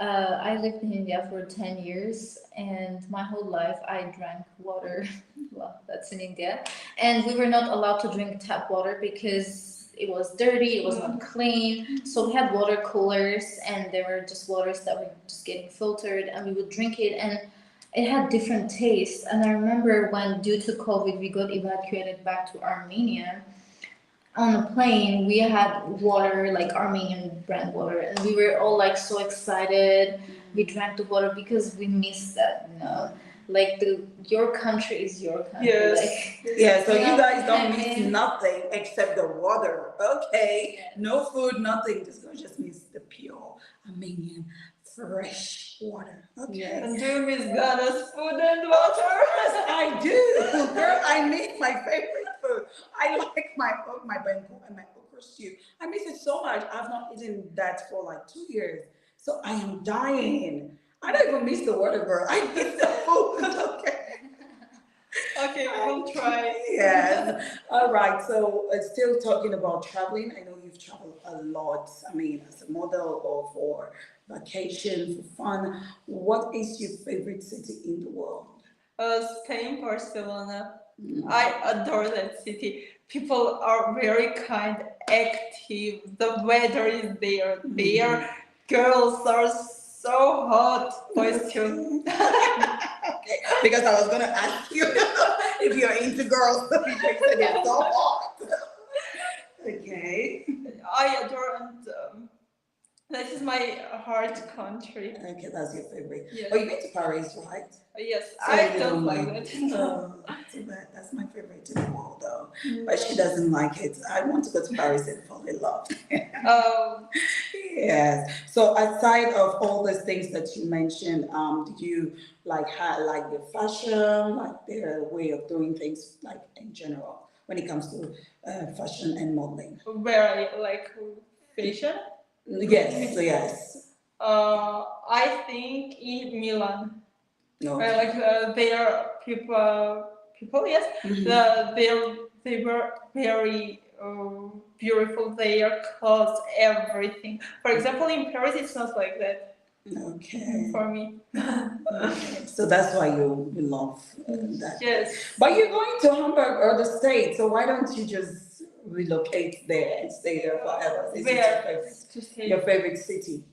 I lived in India for 10 years, and my whole life I drank water. Well, that's in India, and we were not allowed to drink tap water because it was dirty, it was not clean. So we had water coolers, and there were just waters that were just getting filtered, and we would drink it, and it had different tastes. And I remember when, due to COVID, we got evacuated back to Armenia. On the plane, we had water, like Armenian brand water, and we were all like so excited. We drank the water because we missed that, Like your country is your country. Yes. Yeah, so you guys don't miss nothing except the water. Okay. No food, nothing. Just miss the pure Armenian fresh water. Okay. Yes. And do you miss Ghana's food and water? Yes, I do. Girl, I miss my favorite food. I like my banku and my okra stew. I miss it so much. I've not eaten that for like 2 years. So I am dying. I don't even miss the water, girl. I miss the food. Okay. Okay, we'll try. Yes. All right. So still talking about traveling. I know you've traveled a lot. I mean, as a model or for vacation, for fun. What is your favorite city in the world? Spain, Barcelona. I adore that city. People are very kind, active. The weather is there. Their girls are so hot. Boys too. Okay. Because I was gonna ask you if you're into girls. Because they're so hot. Okay. I adore, and this is my heart country. Okay, that's your favorite. Yes. Oh, you went to Paris, right? Yes, So I you don't like mind. it. So that's my favorite in the world, though. But she doesn't like it. I want to go to Paris and fall in love. Yes. So aside of all those things that you mentioned, did you like the fashion, like their way of doing things, like in general, when it comes to fashion and modeling? Where I like fashion? Yes. So yes. I think in Milan. No. Like their people, yes, they were very beautiful. Their clothes, everything. For example, in Paris, it's not like that. Okay. For me. Okay. So that's why you love that. Yes. But you're going to Hamburg or the States, so why don't you just relocate there and stay there forever? Your favorite city?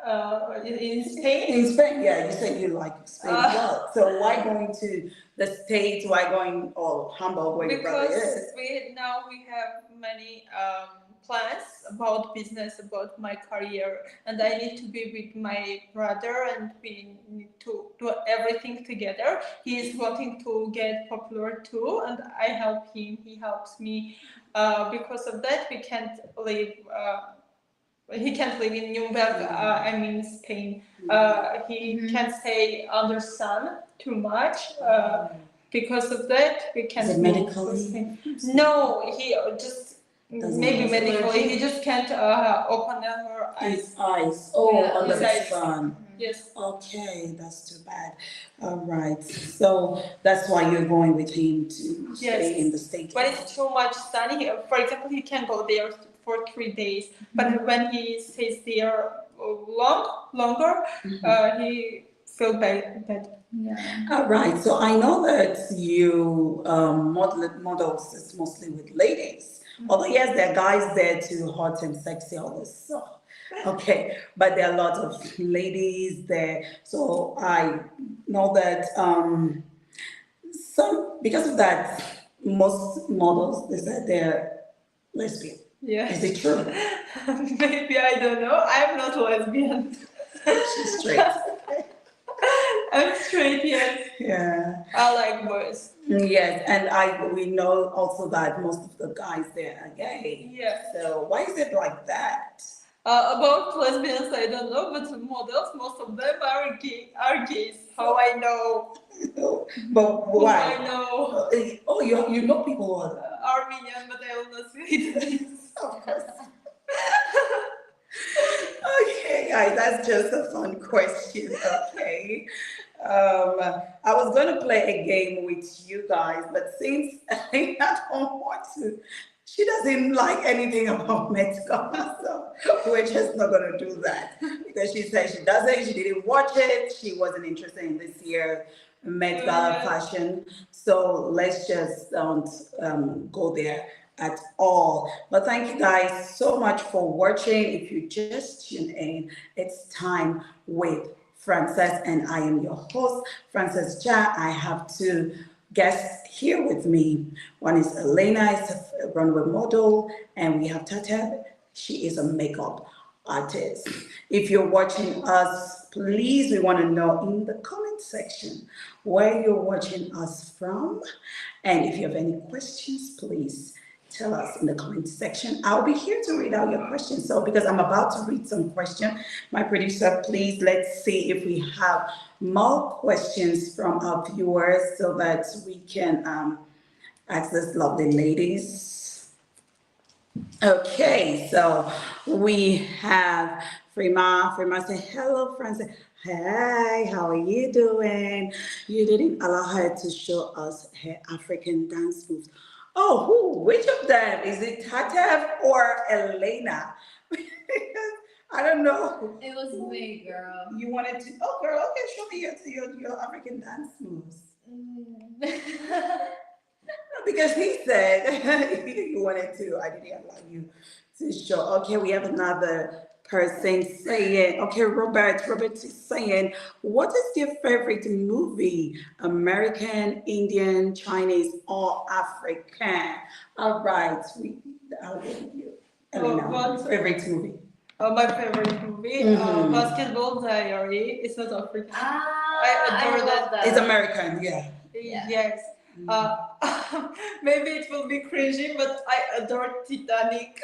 In Spain? In Spain, yeah. You said you like Spain a lot. So why going to the States? Why going Hamburg where your brother is? Because now we have many plans about business, about my career, and I need to be with my brother, and we need to do everything together. He is wanting to get popular too, and I help him. He helps me. Because of that, we can't live. He can't live in Nuremberg, I mean Spain. He can't stay under sun too much. Because of that, we can't Is it move medically? to Spain. No, he just Maybe medically, he just can't open her eyes. His eyes. Oh, Yeah, under his the eyes. sun. Yes. Okay, that's too bad. All right. So that's why you're going with him to stay in the States. But it's too much sun here. For example, he can go there for 3 days, but when he stays there longer, he feels bad. Yeah. All right. So I know that you models is mostly with ladies. Although yes, there are guys there too, hot and sexy, all this. So, okay, but there are a lot of ladies there. So I know that some because of that, most models they said they're lesbian. Yeah. Is it true? Maybe, I don't know. I'm not lesbian. She's straight. I'm straight, yes. Yeah. I like boys. Yes, and we know also that most of the guys there are gay. Yeah. So why is it like that? About lesbians, I don't know, but models, most of them are gays. How I know? But Who why? I know? Oh, you know people who are Armenian, but I will not say this. of course. Okay, guys, that's just a fun question. Okay. I was going to play a game with you guys, but since I don't want to, she doesn't like anything about Met Gala, so we're just not going to do that because she said she doesn't, she didn't watch it, she wasn't interested in this year Met Gala fashion, so let's just don't go there at all. But thank you guys so much for watching. If you just tuned in, it's time with Frances, and I am your host, Frances Ja. I have two guests here with me. One is Elena, is a runway model, and we have Tata. She is a makeup artist. If you're watching us, please, we want to know in the comment section where you're watching us from. And if you have any questions, please tell us in the comment section. I'll be here to read out your questions. So because I'm about to read some questions, my producer, please, let's see if we have more questions from our viewers so that we can ask these lovely ladies. Okay, so we have Frima. Frima say, hello, Frances. Hey, how are you doing? You didn't allow her to show us her African dance moves. Oh, who? Which of them? Is it Tatev or Elena? I don't know. It was me, girl. You wanted to? Oh, girl. Okay, show me your African dance moves. Because he said you wanted to. I didn't allow you to show. Okay, we have another person saying, okay, Robert is saying, what is your favorite movie? American, Indian, Chinese, or African? All right, I'll give you. What? Favorite movie? My favorite movie, Basketball Diary. It's not African. I adore love that. It's American, yeah. Yes. Maybe it will be cringy, but I adore Titanic.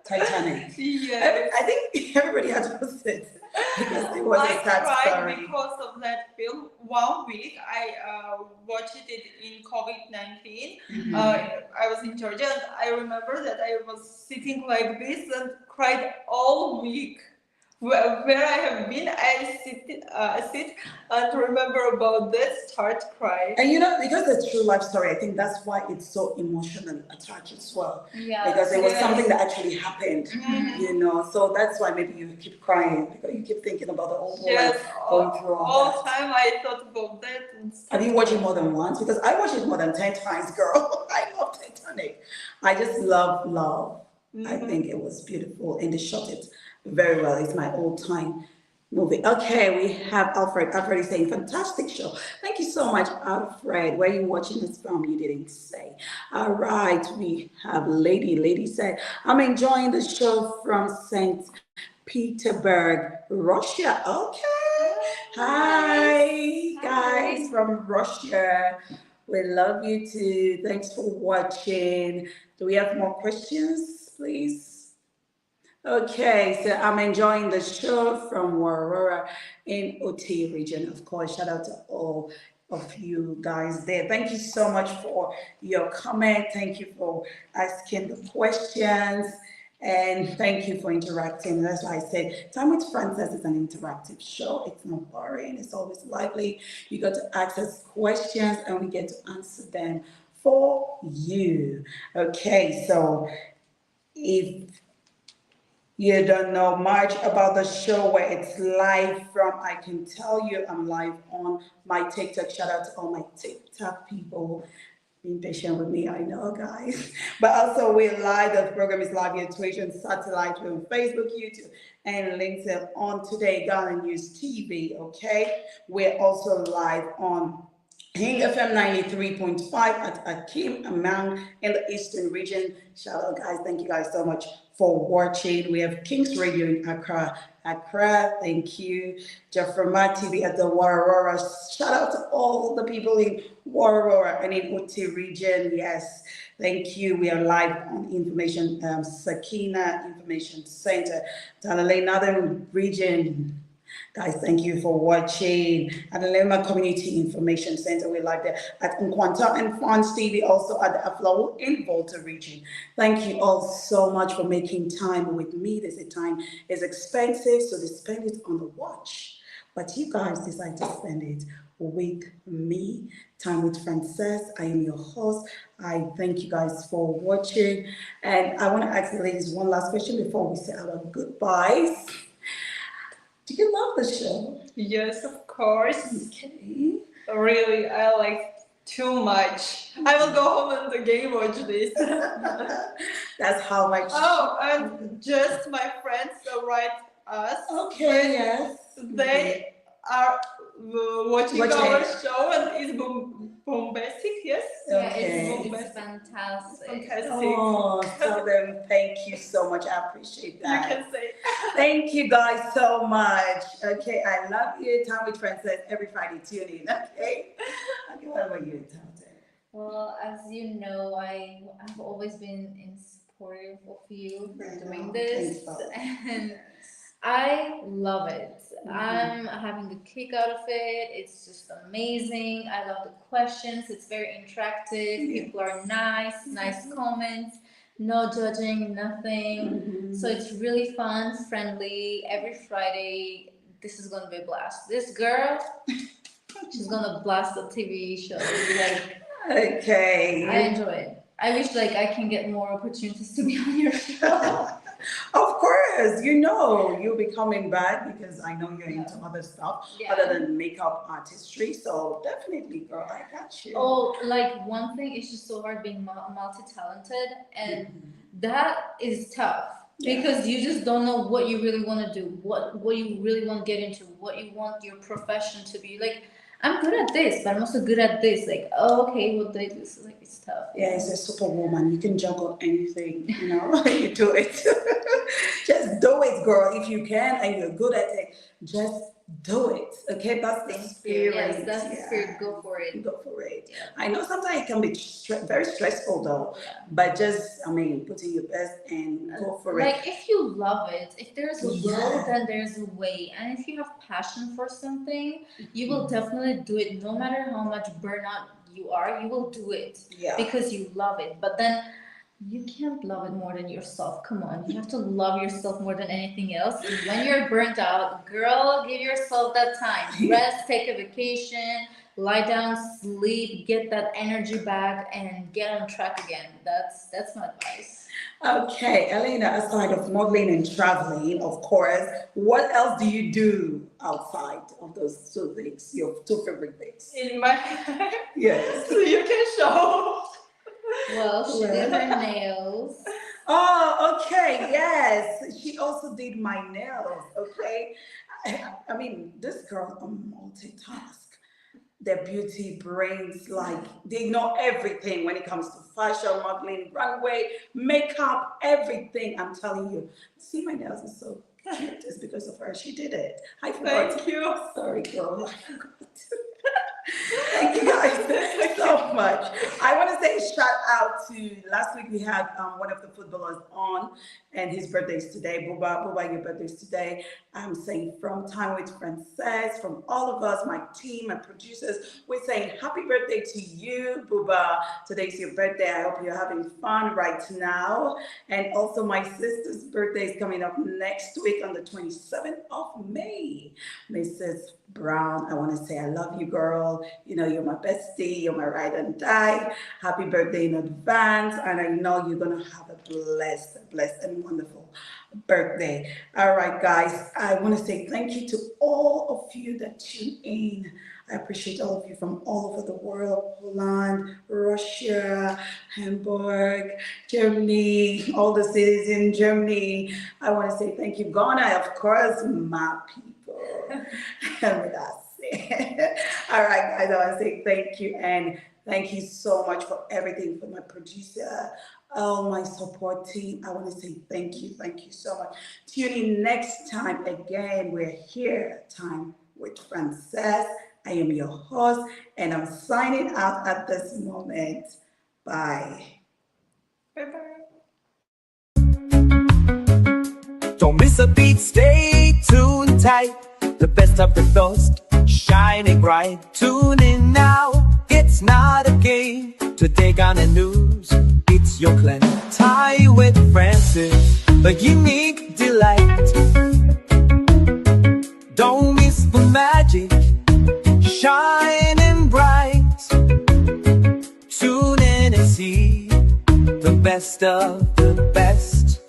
Titanic. Yes. I think everybody has watched it because it was a sad cried story. because of that film. 1 week I watched it in COVID-19. I was in Georgia, and I remember that I was sitting like this and cried all week. Where I have been, I sit and remember about this, start crying. And you know, because it's a true life story, I think that's why it's so emotionally attached as well. Yeah. Because it was something that actually happened, you know. So that's why maybe you keep crying because you keep thinking about the old woman going through all that. time I thought about that. Have you watched it more than once? Because I watched it more than 10 times, girl. I love Titanic. I just love. I think it was beautiful, and they shot it very well. It's my all-time movie. Okay, we have Alfred. Alfred is saying, fantastic show. Thank you so much, Alfred. Where are you watching this from? You didn't say. All right, we have Lady. Lady said, I'm enjoying the show from St. Petersburg, Russia. Okay. Hi, guys from Russia. We love you too. Thanks for watching. Do we have more questions, please? Okay, so I'm enjoying the show from Aurora in OT region. Of course, shout out to all of you guys there. Thank you so much for your comment. Thank you for asking the questions. And thank you for interacting. That's why I said Time with Frances is an interactive show. It's not boring. It's always lively. You got to ask us questions and we get to answer them for you. Okay, so if you don't know much about the show where it's live from, I can tell you I'm live on my TikTok. Shout out to all my TikTok people. Being patient with me, I know, guys. But also, we're live. The program is live via Twitch and satellite on Facebook, YouTube, and LinkedIn on Today Ghana News TV. Okay, we're also live on Hing FM 93.5 at Akim Amount in the Eastern region. Shout out, guys. Thank you guys so much for watching. We have King's Radio in Accra. Thank you. Jaframa TV at the Warrora. Shout out to all the people in Warrora and in Uti region. Yes, thank you. We are live on Information Sakina Information Center, Talalay Northern region. Guys, thank you for watching. At the Lema Community Information Center, we're live there. At Nkwanta and France TV, also at the Aflawo in Volta region. Thank you all so much for making time with me. They say time is expensive, so they spend it on the watch. But you guys decide to spend it with me. Time with Frances. I am your host. I thank you guys for watching. And I want to ask the ladies one last question before we say our goodbyes. Do you love the show? Yes, of course. Okay. Really, I like too much. I will go home and again watch this. That's how much. Oh, and just my friends write us. Okay, yes. They are watching our show and it's bombastic, yes? Okay. It's fantastic. Fantastic. Oh, tell them thank you so much. I appreciate that. You can say. Thank you guys so much. Okay, I love you. Time with Frances every Friday. Tune in. Okay. Okay, what about you, Tante? Well, as you know, I've always been in supportive of you for doing this, and I love it. I'm having a kick out of it. It's just amazing. I love the questions. It's very interactive. People are nice comments, no judging, nothing. So it's really fun, friendly. Every Friday, this is gonna be a blast. This girl, she's gonna blast the TV show. Okay. I enjoy it. I wish I can get more opportunities to be on your show. Of course, you'll be coming back because I know you're into other stuff other than makeup artistry. So definitely, girl, I got you. Oh, one thing is just so hard being multi-talented, and that is tough because you just don't know what you really want to do, what you really want to get into, what you want your profession to be. I'm good at this, but I'm also good at this. Okay, what do I do? So, it's tough. Yeah, it's a superwoman. You can juggle anything, you do it. Just do it, girl. If you can and you're good at it, just do it. Okay, that's the spirit. Yes, that's the spirit. Go for it. Go for it. Yeah. I know sometimes it can be very stressful though, but just, put in your best and go for it. If you love it, if there's a will, then there's a way. And if you have passion for something, you will definitely do it. No matter how much burnout you are, you will do it because you love it. But then you can't love it more than yourself. Come on, you have to love yourself more than anything else. When you're burnt out, girl, give yourself that time. Rest, take a vacation, lie down, sleep, get that energy back, and get on track again. That's my advice. Okay, Elena, aside of modeling and traveling, of course, what else do you do outside of those two things, your two favorite things? In my Yes. So you can show. Well, she did her nails. Oh, okay, yes. She also did my nails, okay? This girl multitask. Their beauty brains, they know everything when it comes to fashion, modeling, runway, makeup, everything. I'm telling you. See, my nails are so cute. It's because of her. She did it. I forgot. Thank you. Sorry, girl. I forgot. Thank you guys so much. I want to say shout out to last week we had one of the footballers on, and his birthday is today. Buba, your birthday is today. I'm saying from Time with Frances, from all of us, my team and producers, we're saying happy birthday to you, Buba. Today's your birthday. I hope you're having fun right now. And also my sister's birthday is coming up next week on the 27th of May. Mrs. Brown, I want to say I love you, girl. You know, you're my bestie, you're my ride and die. Happy birthday in advance, and I know you're going to have a blessed and wonderful birthday. All right, guys, I want to say thank you to all of you that tune in. I appreciate all of you from all over the world, Poland, Russia, Hamburg, Germany, all the cities in Germany. I want to say thank you, Ghana, of course, my people. And with us. All right, guys, I want to say thank you, and thank you so much for everything, for my producer, all my support team. I want to say thank you so much. Tune in next time again. We're here, Time with Frances. I am your host, and I'm signing out at this moment. Bye. Bye-bye. Don't miss a beat, stay tuned tight. The best of the best, shining bright. Tune in now, it's not a game. Today Ghana News, it's your clan. Tie with Francis, a unique delight. Don't miss the magic, shining bright. Tune in and see the best of the best.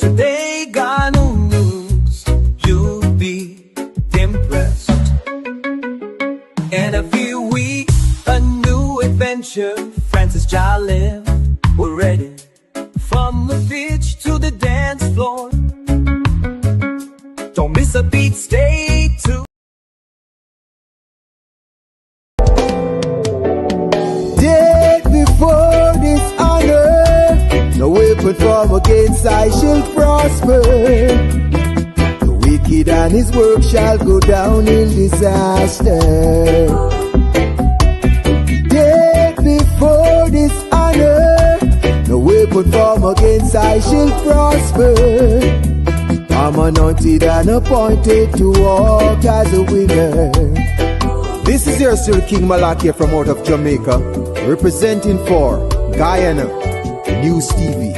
Today Ghana News, you'll be impressed. And every week, a new adventure. Francis Jalil, we're ready. From the beach to the dance floor. Don't miss a beat, stay tuned. Dead before this honor, no weapon formed against I shall prosper. The wicked and his work shall go down in disaster. Dead before this honor, no weapon formed against I shall prosper. I'm anointed and appointed to walk as a winner. This is your Sir King Malakia from out of Jamaica, representing for Guyana News TV,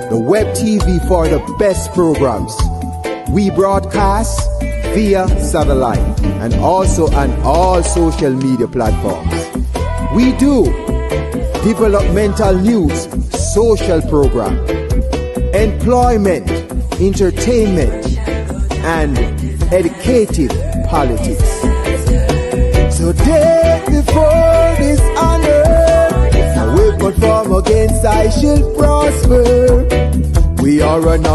the web TV for the best programs. We broadcast via satellite and also on all social media platforms. We do developmental news, social program, employment, entertainment, and educative politics. So dead before this honor, no weapon formed against I shall prosper. We are anointed.